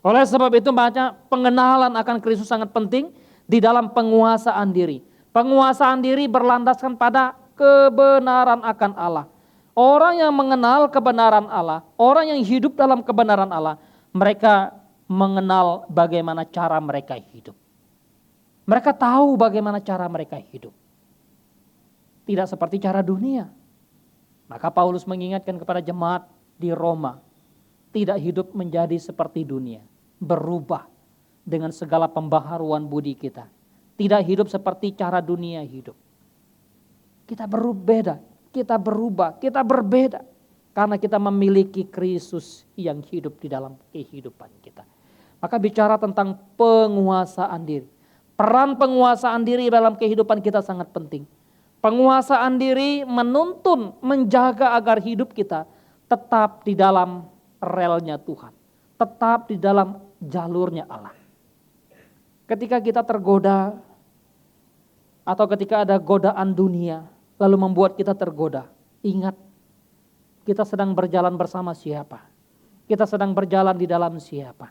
Oleh sebab itu baca, pengenalan akan Kristus sangat penting di dalam penguasaan diri. Penguasaan diri berlandaskan pada kebenaran akan Allah. Orang yang mengenal kebenaran Allah, orang yang hidup dalam kebenaran Allah, mereka mengenal bagaimana cara mereka hidup. Mereka tahu bagaimana cara mereka hidup. Tidak seperti cara dunia. Maka Paulus mengingatkan kepada jemaat di Roma, tidak hidup menjadi seperti dunia, berubah dengan segala pembaharuan budi kita. Tidak hidup seperti cara dunia hidup. Kita berbeda, kita berubah, kita berbeda. Karena kita memiliki Kristus yang hidup di dalam kehidupan kita. Maka bicara tentang penguasaan diri. Peran penguasaan diri dalam kehidupan kita sangat penting. Penguasaan diri menuntun, menjaga agar hidup kita tetap di dalam relnya Tuhan. Tetap di dalam jalurnya Allah. Ketika kita tergoda, atau ketika ada godaan dunia, lalu membuat kita tergoda, ingat, kita sedang berjalan bersama siapa? Kita sedang berjalan di dalam siapa?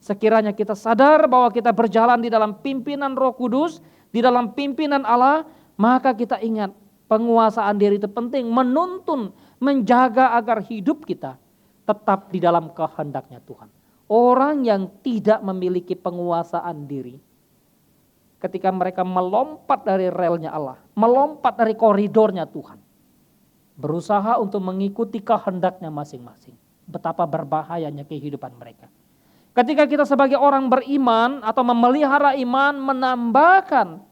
Sekiranya kita sadar bahwa kita berjalan di dalam pimpinan Roh Kudus, di dalam pimpinan Allah, maka kita ingat, penguasaan diri itu penting, menuntun, menjaga agar hidup kita tetap di dalam kehendaknya Tuhan. Orang yang tidak memiliki penguasaan diri, ketika mereka melompat dari relnya Allah, melompat dari koridornya Tuhan, berusaha untuk mengikuti kehendaknya masing-masing. Betapa berbahayanya kehidupan mereka. Ketika kita sebagai orang beriman atau memelihara iman, menambahkan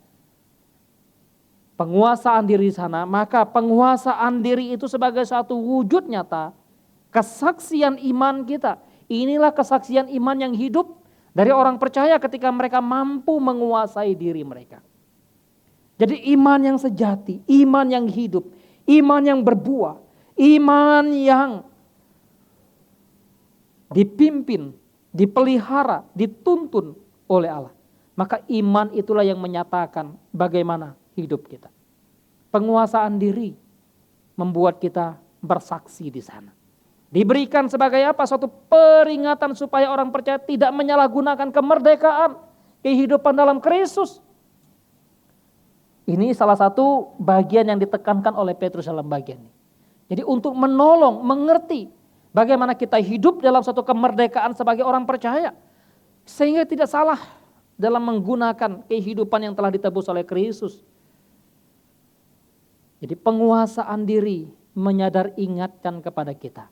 penguasaan diri di sana, maka penguasaan diri itu sebagai satu wujud nyata kesaksian iman kita. Inilah kesaksian iman yang hidup dari orang percaya ketika mereka mampu menguasai diri mereka. Jadi iman yang sejati, iman yang hidup, iman yang berbuah, iman yang dipimpin, dipelihara, dituntun oleh Allah. Maka iman itulah yang menyatakan bagaimana hidup kita. Penguasaan diri membuat kita bersaksi di sana. Diberikan sebagai apa? Suatu peringatan supaya orang percaya tidak menyalahgunakan kemerdekaan, kehidupan dalam Kristus. Ini salah satu bagian yang ditekankan oleh Petrus dalam bagian ini. Jadi untuk menolong, mengerti bagaimana kita hidup dalam suatu kemerdekaan sebagai orang percaya. Sehingga tidak salah dalam menggunakan kehidupan yang telah ditebus oleh Kristus. Jadi penguasaan diri menyadar ingatkan kepada kita.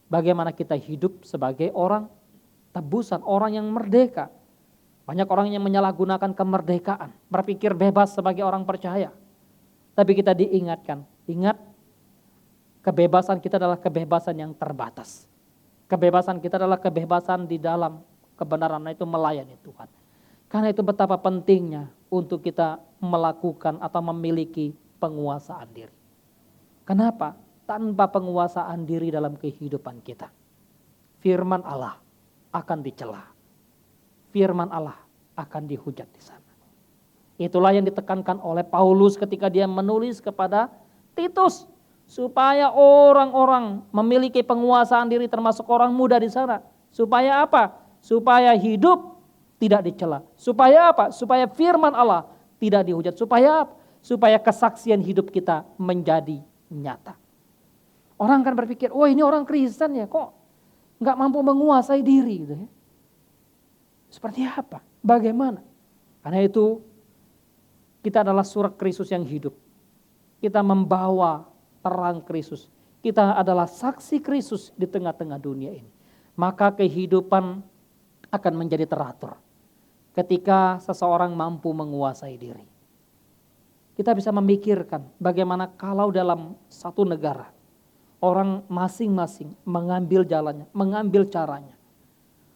Bagaimana kita hidup sebagai orang tebusan, orang yang merdeka. Banyak orang yang menyalahgunakan kemerdekaan, berpikir bebas sebagai orang percaya. Tapi kita diingatkan, ingat kebebasan kita adalah kebebasan yang terbatas. Kebebasan kita adalah kebebasan di dalam kebenaran, itu melayani Tuhan. Karena itu betapa pentingnya untuk kita melakukan atau memiliki penguasaan diri. Kenapa? Tanpa penguasaan diri dalam kehidupan kita, firman Allah akan dicela. Firman Allah akan dihujat di sana. Itulah yang ditekankan oleh Paulus ketika dia menulis kepada Titus. Supaya orang-orang memiliki penguasaan diri termasuk orang muda di sana. Supaya apa? Supaya hidup tidak dicela. Supaya apa? Supaya firman Allah tidak dihujat. Supaya apa? Supaya kesaksian hidup kita menjadi nyata. Orang kan berpikir, wah ini orang Kristen ya, kok nggak mampu menguasai diri gitu ya. Seperti apa? Bagaimana? Karena itu kita adalah surat Kristus yang hidup. Kita membawa terang Kristus. Kita adalah saksi Kristus di tengah-tengah dunia ini. Maka kehidupan akan menjadi teratur ketika seseorang mampu menguasai diri. Kita bisa memikirkan bagaimana kalau dalam satu negara orang masing-masing mengambil jalannya, mengambil caranya,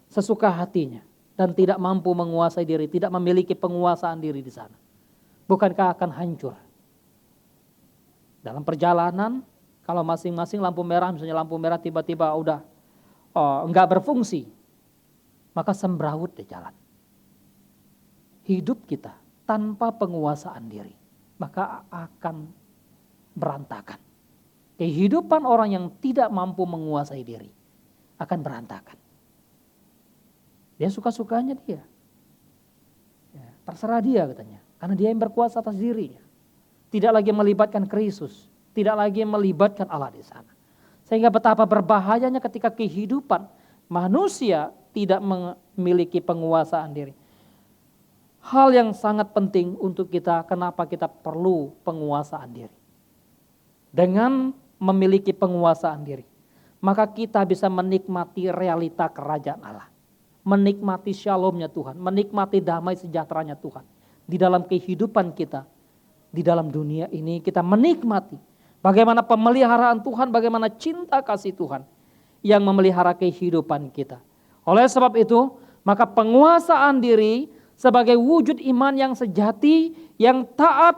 sesuka hatinya, dan tidak mampu menguasai diri, tidak memiliki penguasaan diri di sana. Bukankah akan hancur? Dalam perjalanan, kalau masing-masing lampu merah, misalnya lampu merah tiba-tiba udah enggak berfungsi, maka sembraut di jalan. Hidup kita tanpa penguasaan diri, maka akan berantakan. Kehidupan orang yang tidak mampu menguasai diri akan berantakan. Dia suka-sukanya dia. Ya, terserah dia katanya. Karena dia yang berkuasa atas dirinya. Tidak lagi melibatkan Kristus. Tidak lagi melibatkan Allah di sana. Sehingga betapa berbahayanya ketika kehidupan manusia tidak memiliki penguasaan diri. Hal yang sangat penting untuk kita, kenapa kita perlu penguasaan diri. Dengan memiliki penguasaan diri, maka kita bisa menikmati realita kerajaan Allah. Menikmati shalomnya Tuhan, menikmati damai sejahteranya Tuhan. Di dalam kehidupan kita, di dalam dunia ini kita menikmati bagaimana pemeliharaan Tuhan, bagaimana cinta kasih Tuhan yang memelihara kehidupan kita. Oleh sebab itu, maka penguasaan diri sebagai wujud iman yang sejati, yang taat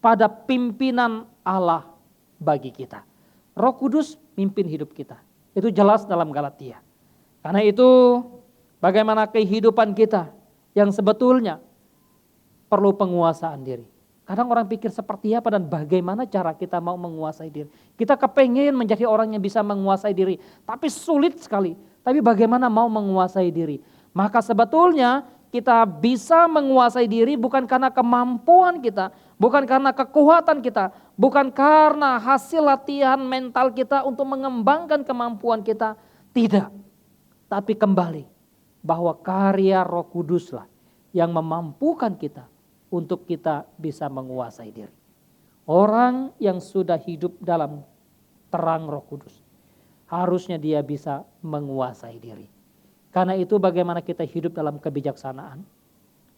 pada pimpinan Allah bagi kita. Roh Kudus mimpin hidup kita. Itu jelas dalam Galatia. Karena itu bagaimana kehidupan kita yang sebetulnya perlu penguasaan diri. Kadang orang pikir seperti apa dan bagaimana cara kita mau menguasai diri. Kita kepengen menjadi orang yang bisa menguasai diri. Tapi sulit sekali. Tapi bagaimana mau menguasai diri. Maka sebetulnya kita bisa menguasai diri bukan karena kemampuan kita, bukan karena kekuatan kita, bukan karena hasil latihan mental kita untuk mengembangkan kemampuan kita. Tidak. Tapi kembali bahwa karya Roh Kuduslah yang memampukan kita untuk kita bisa menguasai diri. Orang yang sudah hidup dalam terang Roh Kudus, harusnya dia bisa menguasai diri. Karena itu bagaimana kita hidup dalam kebijaksanaan,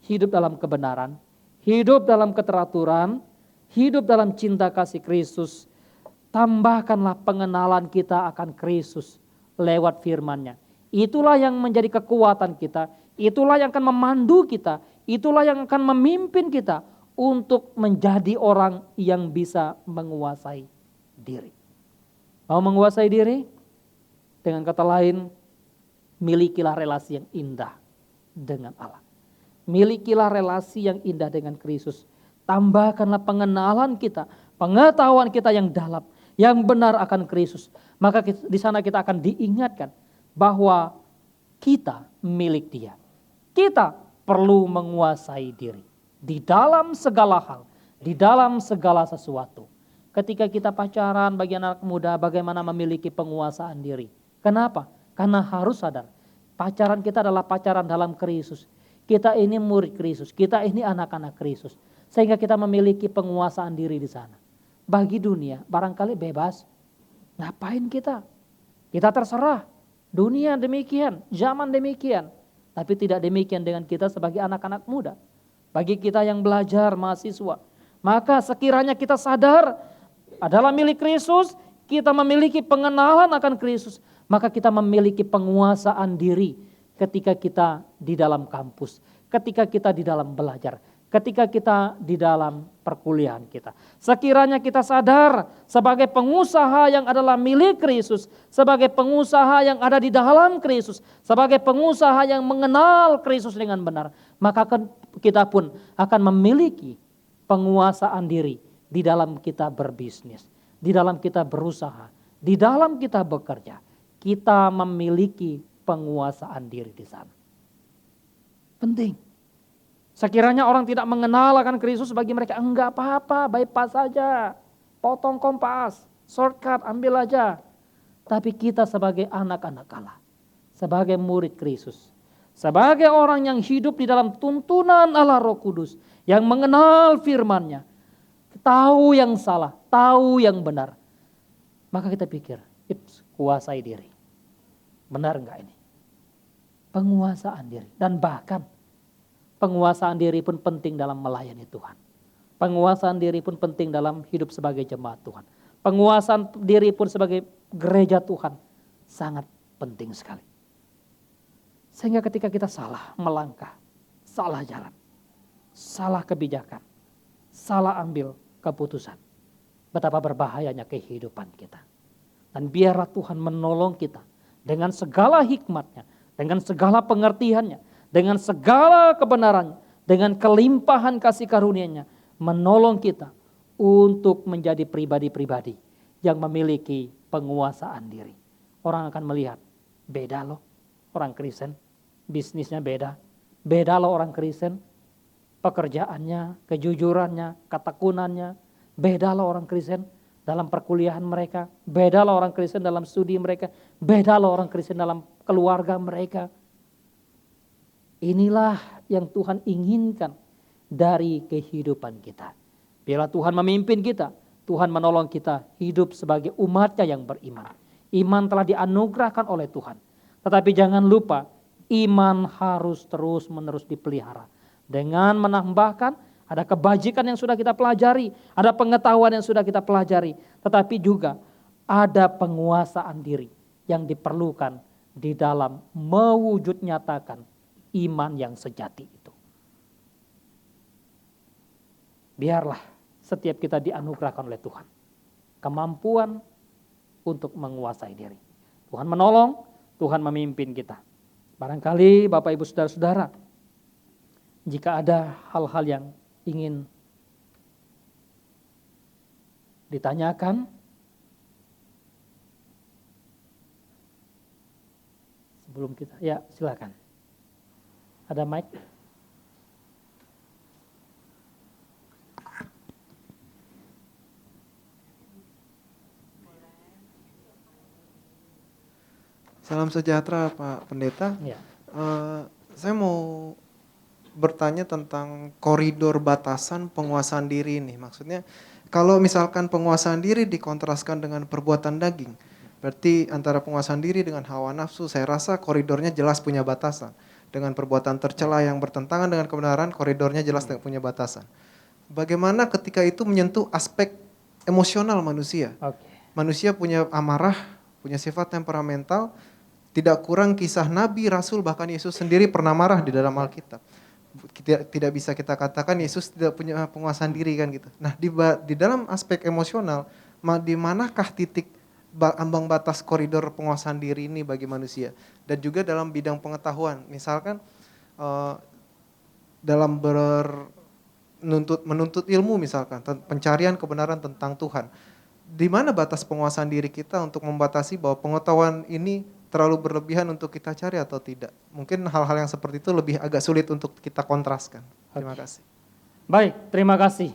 hidup dalam kebenaran, hidup dalam keteraturan, hidup dalam cinta kasih Kristus. Tambahkanlah pengenalan kita akan Kristus lewat firman-Nya. Itulah yang menjadi kekuatan kita, itulah yang akan memandu kita, itulah yang akan memimpin kita untuk menjadi orang yang bisa menguasai diri. Mau menguasai diri? Dengan kata lain, milikilah relasi yang indah dengan Allah. Milikilah relasi yang indah dengan Kristus. Tambahkanlah pengenalan kita, pengetahuan kita yang dalam, yang benar akan Kristus. Maka di sana kita akan diingatkan bahwa kita milik Dia. Kita perlu menguasai diri di dalam segala hal, di dalam segala sesuatu. Ketika kita pacaran bagi anak muda, bagaimana memiliki penguasaan diri. Kenapa? Karena harus sadar, pacaran kita adalah pacaran dalam Kristus. Kita ini murid Kristus, kita ini anak-anak Kristus. Sehingga kita memiliki penguasaan diri di sana. Bagi dunia, barangkali bebas. Ngapain kita? Kita terserah. Dunia demikian, zaman demikian. Tapi tidak demikian dengan kita sebagai anak-anak muda. Bagi kita yang belajar, mahasiswa. Maka sekiranya kita sadar adalah milik Kristus, kita memiliki pengenalan akan Kristus. Maka kita memiliki penguasaan diri ketika kita di dalam kampus. Ketika kita di dalam belajar. Ketika kita di dalam perkuliahan kita. Sekiranya kita sadar sebagai pengusaha yang adalah milik Kristus, sebagai pengusaha yang ada di dalam Kristus, sebagai pengusaha yang mengenal Kristus dengan benar, maka kita pun akan memiliki penguasaan diri di dalam kita berbisnis, di dalam kita berusaha, di dalam kita bekerja. Kita memiliki penguasaan diri di sana. Penting. Sekiranya orang tidak mengenal akan Kristus, bagi mereka enggak apa-apa, bypass saja, potong kompas, shortcut, ambil aja. Tapi kita sebagai anak-anak Allah, sebagai murid Kristus, sebagai orang yang hidup di dalam tuntunan Allah Roh Kudus, yang mengenal firman-Nya, tahu yang salah, tahu yang benar, maka kita pikir, kuasai diri. Benar enggak ini? Penguasaan diri. Dan bahkan penguasaan diri pun penting dalam melayani Tuhan. Penguasaan diri pun penting dalam hidup sebagai jemaat Tuhan. Penguasaan diri pun sebagai gereja Tuhan sangat penting sekali. Sehingga ketika kita salah melangkah, salah jalan, salah kebijakan, salah ambil keputusan, betapa berbahayanya kehidupan kita. Dan biarlah Tuhan menolong kita dengan segala hikmat-Nya, dengan segala pengertiannya, dengan segala kebenarannya, dengan kelimpahan kasih karunia-Nya, menolong kita untuk menjadi pribadi-pribadi yang memiliki penguasaan diri. Orang akan melihat, beda loh orang Kristen, bisnisnya beda. Beda loh orang Kristen, pekerjaannya, kejujurannya, ketekunannya. Beda loh orang Kristen dalam perkuliahan mereka. Beda loh orang Kristen dalam studi mereka. Beda loh orang Kristen dalam keluarga mereka. Inilah yang Tuhan inginkan dari kehidupan kita. Biarlah Tuhan memimpin kita. Tuhan menolong kita hidup sebagai umat-Nya yang beriman. Iman telah dianugerahkan oleh Tuhan. Tetapi jangan lupa, iman harus terus-menerus dipelihara. Dengan menambahkan, ada kebajikan yang sudah kita pelajari. Ada pengetahuan yang sudah kita pelajari. Tetapi juga ada penguasaan diri yang diperlukan di dalam mewujud nyatakan iman yang sejati itu. Biarlah setiap kita dianugerahkan oleh Tuhan kemampuan untuk menguasai diri. Tuhan menolong, Tuhan memimpin kita. Barangkali Bapak Ibu Saudara-saudara, jika ada hal-hal yang ingin ditanyakan, sebelum kita, ya silakan. Ada mic? Salam sejahtera Pak Pendeta. Ya. Saya mau bertanya tentang koridor batasan penguasaan diri ini. Maksudnya kalau misalkan penguasaan diri dikontraskan dengan perbuatan daging, berarti antara penguasaan diri dengan hawa nafsu, saya rasa koridornya jelas punya batasan. Dengan perbuatan tercela yang bertentangan dengan kebenaran, koridornya jelas punya batasan. Bagaimana ketika itu menyentuh aspek emosional manusia? Manusia punya amarah, punya sifat temperamental, tidak kurang kisah Nabi, Rasul, bahkan Yesus sendiri pernah marah di dalam Alkitab. tidak bisa kita katakan Yesus tidak punya penguasaan diri kan gitu. Nah di dalam aspek emosional, di manakah titik ambang batas koridor penguasaan diri ini bagi manusia? Dan juga dalam bidang pengetahuan, misalkan dalam menuntut ilmu misalkan, pencarian kebenaran tentang Tuhan. Di mana batas penguasaan diri kita untuk membatasi bahwa pengetahuan ini terlalu berlebihan untuk kita cari atau tidak? Mungkin hal-hal yang seperti itu lebih agak sulit untuk kita kontraskan. Terima kasih. Baik, terima kasih.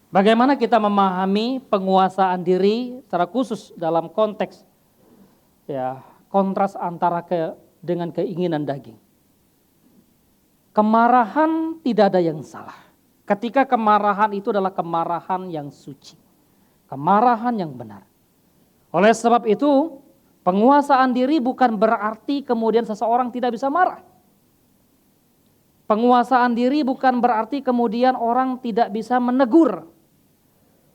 Bagaimana kita memahami penguasaan diri secara khusus dalam konteks ya kontras antara dengan keinginan daging. Kemarahan tidak ada yang salah. Ketika kemarahan itu adalah kemarahan yang suci. Kemarahan yang benar. Oleh sebab itu, penguasaan diri bukan berarti kemudian seseorang tidak bisa marah. Penguasaan diri bukan berarti kemudian orang tidak bisa menegur.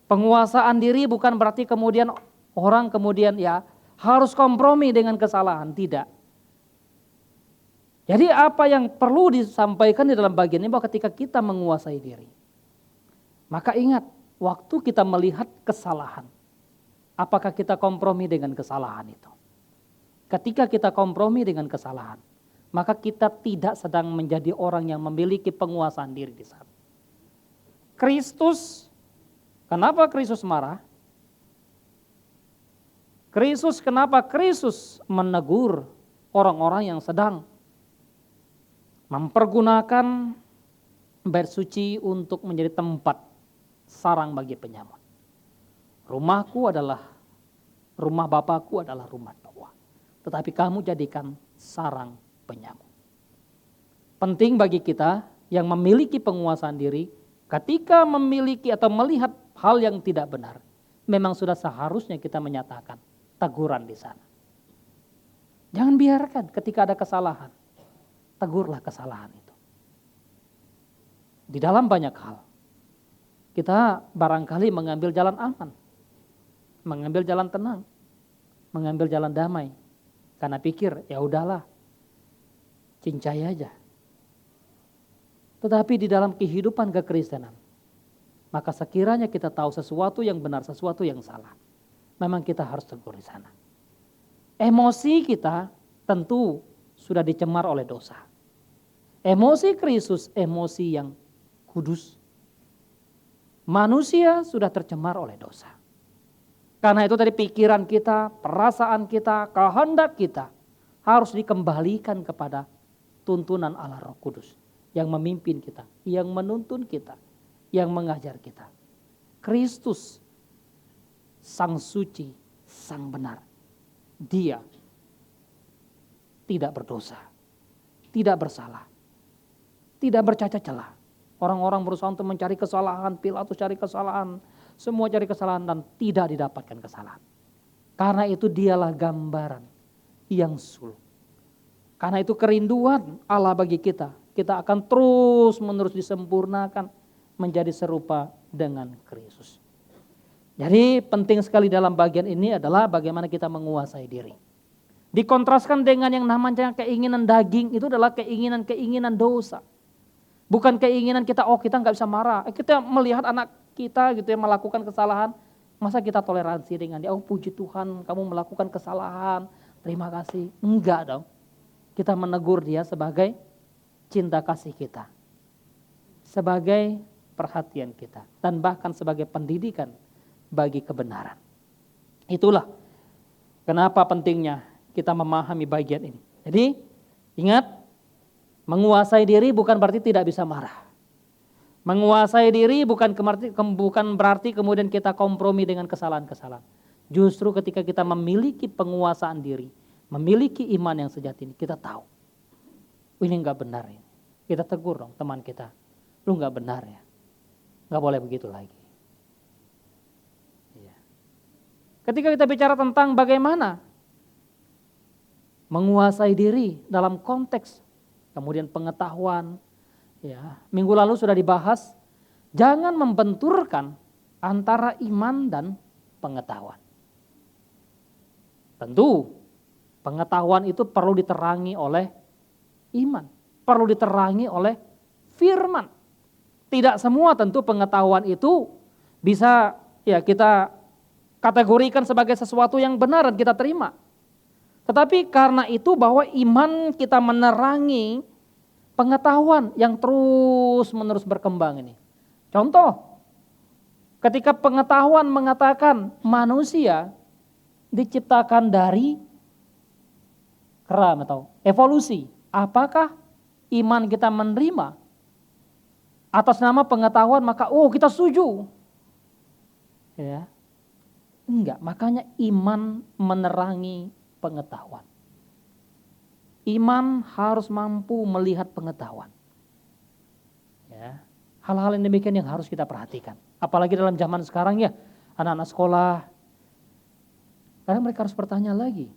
Penguasaan diri bukan berarti kemudian orang kemudian ya harus kompromi dengan kesalahan, tidak. Jadi apa yang perlu disampaikan di dalam bagian ini bahwa ketika kita menguasai diri, maka ingat, waktu kita melihat kesalahan, apakah kita kompromi dengan kesalahan itu? Ketika kita kompromi dengan kesalahan, maka kita tidak sedang menjadi orang yang memiliki penguasaan diri di sana. Kristus, kenapa Kristus marah? Kenapa Kristus menegur orang-orang yang sedang mempergunakan bait suci untuk menjadi tempat sarang bagi penyamun. Rumah Bapakku adalah rumah doa. Tetapi kamu jadikan sarang penyamun. Penting bagi kita yang memiliki penguasaan diri, ketika memiliki atau melihat hal yang tidak benar, memang sudah seharusnya kita menyatakan teguran di sana. Jangan biarkan ketika ada kesalahan, tegurlah kesalahan itu. Di dalam banyak hal, kita barangkali mengambil jalan aman, mengambil jalan tenang, mengambil jalan damai. Karena pikir ya udahlah, cincai aja. Tetapi di dalam kehidupan kekristenan, maka sekiranya kita tahu sesuatu yang benar, sesuatu yang salah, memang kita harus tegur di sana. Emosi kita tentu sudah dicemar oleh dosa. Emosi Kristus, emosi yang kudus. Manusia sudah tercemar oleh dosa. Karena itu tadi pikiran kita, perasaan kita, kehendak kita harus dikembalikan kepada tuntunan Allah Roh Kudus yang memimpin kita, yang menuntun kita, yang mengajar kita. Kristus, Sang Suci, Sang Benar. Dia tidak berdosa, tidak bersalah, tidak bercacat celah. Orang-orang berusaha untuk mencari kesalahan, Pilatus cari kesalahan, semua cari kesalahan dan tidak didapatkan kesalahan. Karena itu dialah gambaran yang sulung. Karena itu kerinduan Allah bagi kita akan terus menerus disempurnakan menjadi serupa dengan Kristus. Jadi penting sekali dalam bagian ini adalah bagaimana kita menguasai diri. Dikontraskan dengan yang namanya keinginan daging, itu adalah keinginan dosa. Bukan keinginan kita, kita nggak bisa marah. Kita melihat anak kita gitu ya melakukan kesalahan, masa kita toleransi dengan dia? Puji Tuhan, kamu melakukan kesalahan, terima kasih. Enggak dong. Kita menegur dia sebagai cinta kasih kita, sebagai perhatian kita, dan bahkan sebagai pendidikan bagi kebenaran. Itulah kenapa pentingnya kita memahami bagian ini. Jadi ingat, menguasai diri bukan berarti tidak bisa marah. Menguasai diri bukan berarti kemudian kita kompromi dengan kesalahan-kesalahan. Justru ketika kita memiliki penguasaan diri, memiliki iman yang sejati ini, kita tahu, ini enggak benar ya. Kita tegur dong teman kita, lu enggak benar ya. Enggak boleh begitu lagi. Ya. Ketika kita bicara tentang bagaimana menguasai diri dalam konteks kemudian pengetahuan, ya, minggu lalu sudah dibahas, jangan membenturkan antara iman dan pengetahuan. Tentu pengetahuan itu perlu diterangi oleh iman, perlu diterangi oleh firman. Tidak semua tentu pengetahuan itu bisa ya kita kategorikan sebagai sesuatu yang benar dan kita terima. Tetapi karena itu bahwa iman kita menerangi pengetahuan yang terus menerus berkembang ini. Contoh, ketika pengetahuan mengatakan manusia diciptakan dari kera atau evolusi, apakah iman kita menerima atas nama pengetahuan maka kita setuju? Ya. Enggak, makanya iman menerangi pengetahuan. Iman harus mampu melihat pengetahuan. Ya. Hal-hal yang demikian yang harus kita perhatikan. Apalagi dalam zaman sekarang ya, anak-anak sekolah, kadang mereka harus bertanya lagi.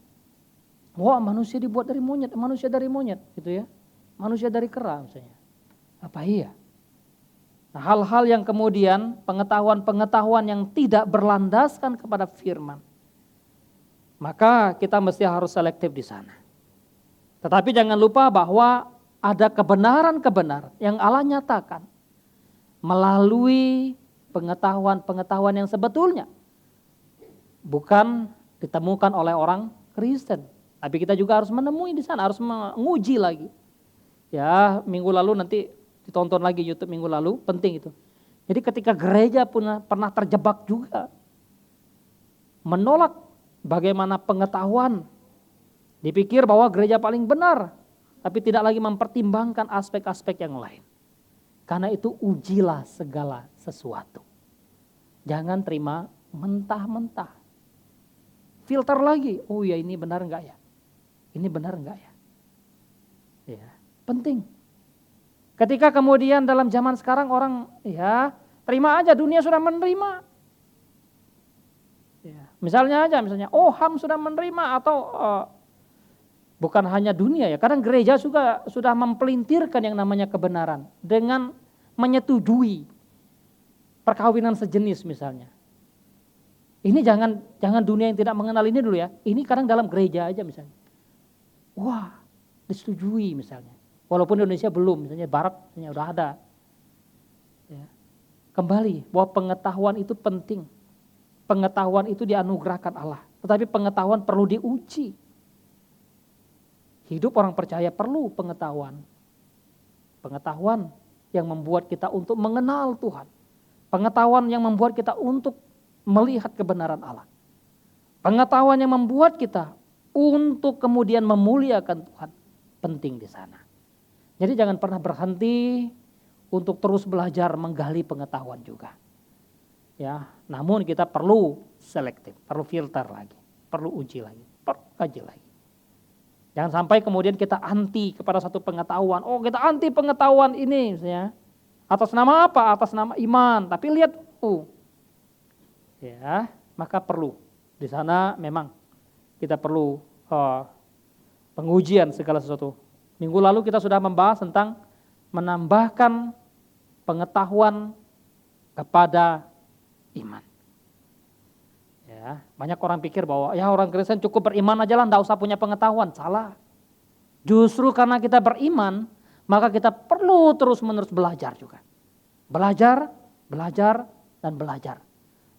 Wah, manusia dibuat dari monyet, gitu ya. Manusia dari kera misalnya. Apa iya? Nah, hal-hal yang kemudian pengetahuan-pengetahuan yang tidak berlandaskan kepada firman. Maka kita mesti harus selektif di sana. Tetapi jangan lupa bahwa ada kebenaran-kebenaran yang Allah nyatakan melalui pengetahuan-pengetahuan yang sebetulnya bukan ditemukan oleh orang Kristen. Tapi kita juga harus menemui di sana, harus menguji lagi. Ya, minggu lalu nanti ditonton lagi YouTube minggu lalu, penting itu. Jadi ketika gereja pernah terjebak juga menolak bagaimana pengetahuan, dipikir bahwa gereja paling benar, tapi tidak lagi mempertimbangkan aspek-aspek yang lain. Karena itu ujilah segala sesuatu. Jangan terima mentah-mentah. Filter lagi, oh ya ini benar enggak ya? Ini benar enggak ya? Ya, penting. Ketika kemudian dalam zaman sekarang orang ya terima aja dunia sudah menerima. Ya, misalnya HAM sudah menerima atau bukan hanya dunia ya, kadang gereja juga sudah mempelintirkan yang namanya kebenaran dengan menyetujui perkawinan sejenis misalnya. Ini jangan dunia yang tidak mengenal ini dulu ya. Ini kadang dalam gereja aja misalnya. Wah, disetujui misalnya. Walaupun di Indonesia belum, misalnya Barat misalnya udah ada. Ya. Kembali bahwa pengetahuan itu penting. Pengetahuan itu dianugerahkan Allah. Tetapi pengetahuan perlu diuji. Hidup orang percaya perlu pengetahuan. Pengetahuan yang membuat kita untuk mengenal Tuhan. Pengetahuan yang membuat kita untuk melihat kebenaran Allah. Pengetahuan yang membuat kita untuk kemudian memuliakan Tuhan. Penting di sana. Jadi jangan pernah berhenti untuk terus belajar menggali pengetahuan juga. Ya, namun kita perlu selektif, perlu filter lagi, perlu uji lagi, perlu kaji lagi. Jangan sampai kemudian kita anti kepada satu pengetahuan. Oh, kita anti pengetahuan ini misalnya. Atas nama apa? Atas nama iman. Tapi lihat ya, maka perlu di sana memang kita perlu pengujian segala sesuatu. Minggu lalu kita sudah membahas tentang menambahkan pengetahuan kepada iman. Ya, banyak orang pikir bahwa ya orang Kristen cukup beriman aja lah, enggak usah punya pengetahuan. Salah. Justru karena kita beriman, maka kita perlu terus-menerus belajar juga. Belajar, dan belajar.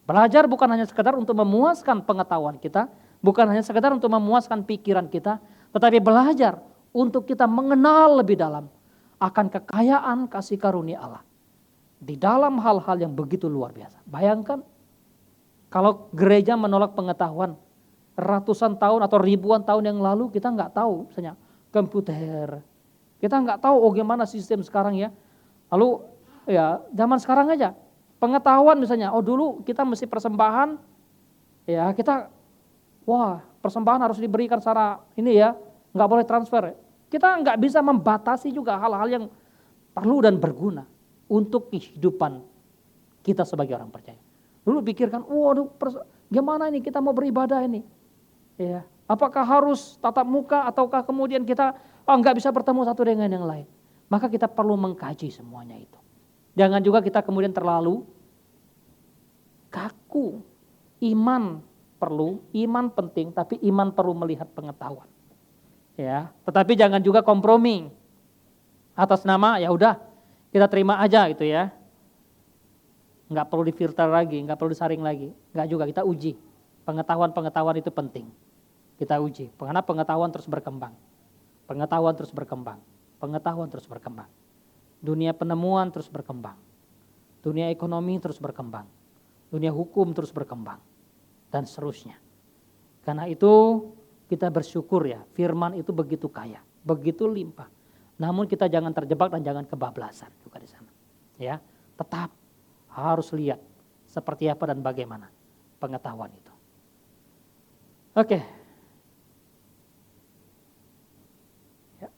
Belajar bukan hanya sekedar untuk memuaskan pengetahuan kita, bukan hanya sekedar untuk memuaskan pikiran kita, tetapi belajar untuk kita mengenal lebih dalam akan kekayaan kasih karunia Allah. Di dalam hal-hal yang begitu luar biasa. Bayangkan kalau gereja menolak pengetahuan ratusan tahun atau ribuan tahun yang lalu kita nggak tahu misalnya komputer. Kita nggak tahu gimana sistem sekarang ya. Lalu ya zaman sekarang aja pengetahuan misalnya dulu kita mesti persembahan ya kita persembahan harus diberikan secara ini ya nggak boleh transfer. Kita nggak bisa membatasi juga hal-hal yang perlu dan berguna untuk kehidupan kita sebagai orang percaya. Dulu pikirkan, gimana ini kita mau beribadah ini? Ya, apakah harus tatap muka ataukah kemudian kita nggak bisa bertemu satu dengan yang lain? Maka kita perlu mengkaji semuanya itu. Jangan juga kita kemudian terlalu kaku. Iman penting, tapi iman perlu melihat pengetahuan. Ya, tetapi jangan juga kompromi atas nama ya udah Kita terima aja gitu ya. Nggak perlu difilter lagi, nggak perlu disaring lagi. Nggak juga, kita uji. Pengetahuan-pengetahuan itu penting. Kita uji, karena pengetahuan terus berkembang. Pengetahuan terus berkembang. Pengetahuan terus berkembang. Dunia penemuan terus berkembang. Dunia ekonomi terus berkembang. Dunia hukum terus berkembang. Dan seterusnya. Karena itu kita bersyukur ya, firman itu begitu kaya, begitu limpah. Namun kita jangan terjebak dan jangan kebablasan juga di sana. Ya, tetap harus lihat seperti apa dan bagaimana pengetahuan itu. Oke. Ya.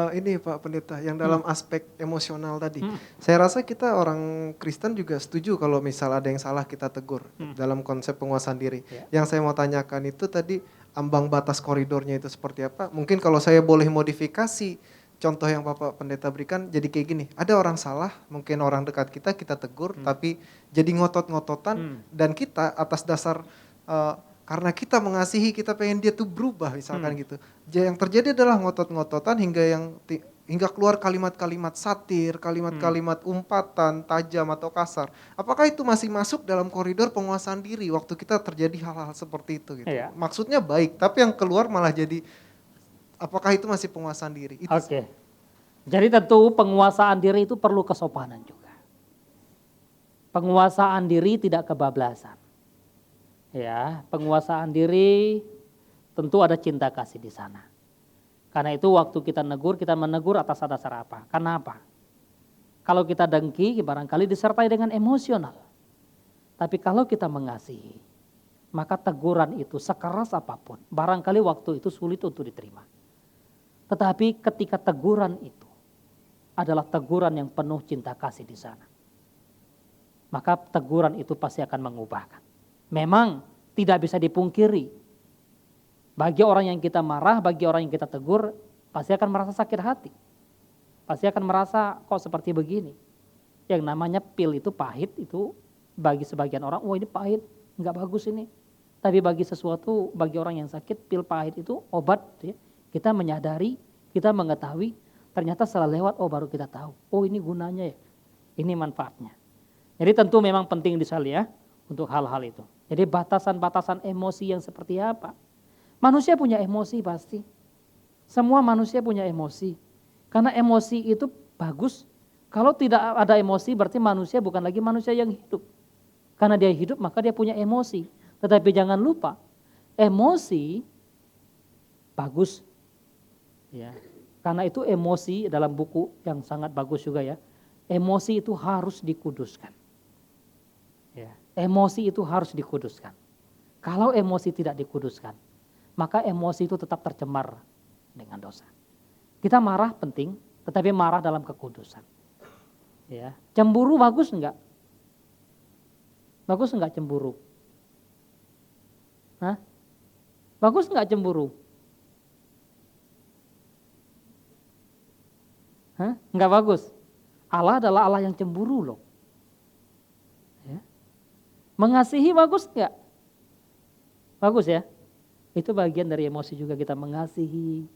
Ini Pak Pendeta, yang dalam aspek emosional tadi, saya rasa kita orang Kristen juga setuju kalau misal ada yang salah kita tegur dalam konsep penguasaan diri. Ya. Yang saya mau tanyakan itu tadi ambang batas koridornya itu seperti apa? Mungkin kalau saya boleh modifikasi contoh yang Bapak Pendeta berikan jadi kayak gini, ada orang salah, mungkin orang dekat kita tegur, tapi jadi ngotot-ngototan dan kita atas dasar karena kita mengasihi, kita pengen dia tuh berubah misalkan gitu. Yang terjadi adalah ngotot-ngototan hingga keluar kalimat-kalimat satir, kalimat-kalimat umpatan, tajam atau kasar. Apakah itu masih masuk dalam koridor penguasaan diri waktu kita terjadi hal-hal seperti itu gitu? Iya. Maksudnya baik, tapi yang keluar malah jadi, apakah itu masih penguasaan diri? Oke. Jadi tentu penguasaan diri itu perlu kesopanan juga. Penguasaan diri tidak kebablasan. Ya, penguasaan diri tentu ada cinta kasih di sana. Karena itu waktu kita menegur atas dasar apa? Karena apa? Kalau kita dengki barangkali disertai dengan emosional. Tapi kalau kita mengasihi, maka teguran itu sekeras apapun, barangkali waktu itu sulit untuk diterima. Tetapi ketika teguran itu adalah teguran yang penuh cinta kasih di sana, maka teguran itu pasti akan mengubahkan. Memang tidak bisa dipungkiri. Bagi orang yang kita marah, bagi orang yang kita tegur, pasti akan merasa sakit hati. Pasti akan merasa kok seperti begini. Yang namanya pil itu pahit, itu bagi sebagian orang, ini pahit, nggak bagus ini. Tapi bagi sesuatu, bagi orang yang sakit, pil pahit itu obat. Ya. Kita menyadari, kita mengetahui, ternyata setelah lewat, baru kita tahu. Ini gunanya ya, ini manfaatnya. Jadi tentu memang penting di sana ya, untuk hal-hal itu. Jadi batasan-batasan emosi yang seperti apa? Manusia punya emosi pasti. Semua manusia punya emosi. Karena emosi itu bagus. Kalau tidak ada emosi berarti manusia bukan lagi manusia yang hidup. Karena dia hidup maka dia punya emosi. Tetapi jangan lupa, emosi bagus. Ya. Karena itu emosi dalam buku yang sangat bagus juga ya. Emosi itu harus dikuduskan. Ya. Emosi itu harus dikuduskan. Kalau emosi tidak dikuduskan, maka emosi itu tetap tercemar dengan dosa. Kita marah penting, tetapi marah dalam kekudusan. Ya. Cemburu bagus enggak? Bagus enggak cemburu? Hah? Bagus enggak cemburu? Hah? Enggak bagus. Allah adalah Allah yang cemburu loh. Mengasihi bagus enggak? Bagus ya. Itu bagian dari emosi juga kita mengasihi.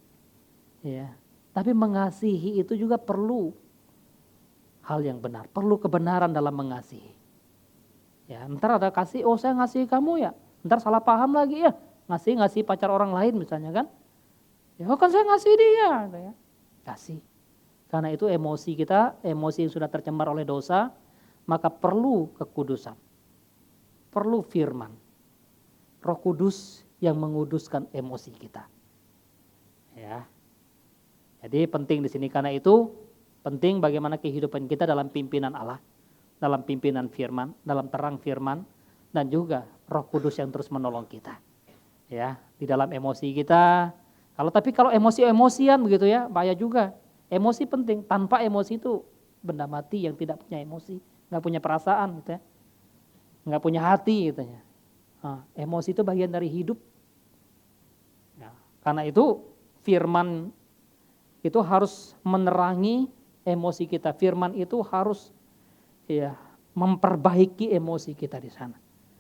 Ya. Tapi mengasihi itu juga perlu hal yang benar. Perlu kebenaran dalam mengasihi. Ya, ntar ada kasih, saya ngasihi kamu ya. Ntar salah paham lagi ya. Ngasih pacar orang lain misalnya kan. Ya kan saya ngasih dia. Ya. Kasih. Karena itu emosi kita, emosi yang sudah tercemar oleh dosa, maka perlu kekudusan. Perlu firman, Roh Kudus yang menguduskan emosi kita. Ya, jadi penting di sini karena itu penting bagaimana kehidupan kita dalam pimpinan Allah, dalam pimpinan firman, dalam terang firman, dan juga Roh Kudus yang terus menolong kita. Ya, di dalam emosi kita. Kalau emosi-emosian begitu ya, bahaya juga. Emosi penting. Tanpa emosi itu benda mati yang tidak punya emosi, nggak punya perasaan, gitu ya. Nggak punya hati katanya. Emosi itu bagian dari hidup. Ya, karena itu firman itu harus menerangi emosi kita. Firman itu harus ya memperbaiki emosi kita di sana.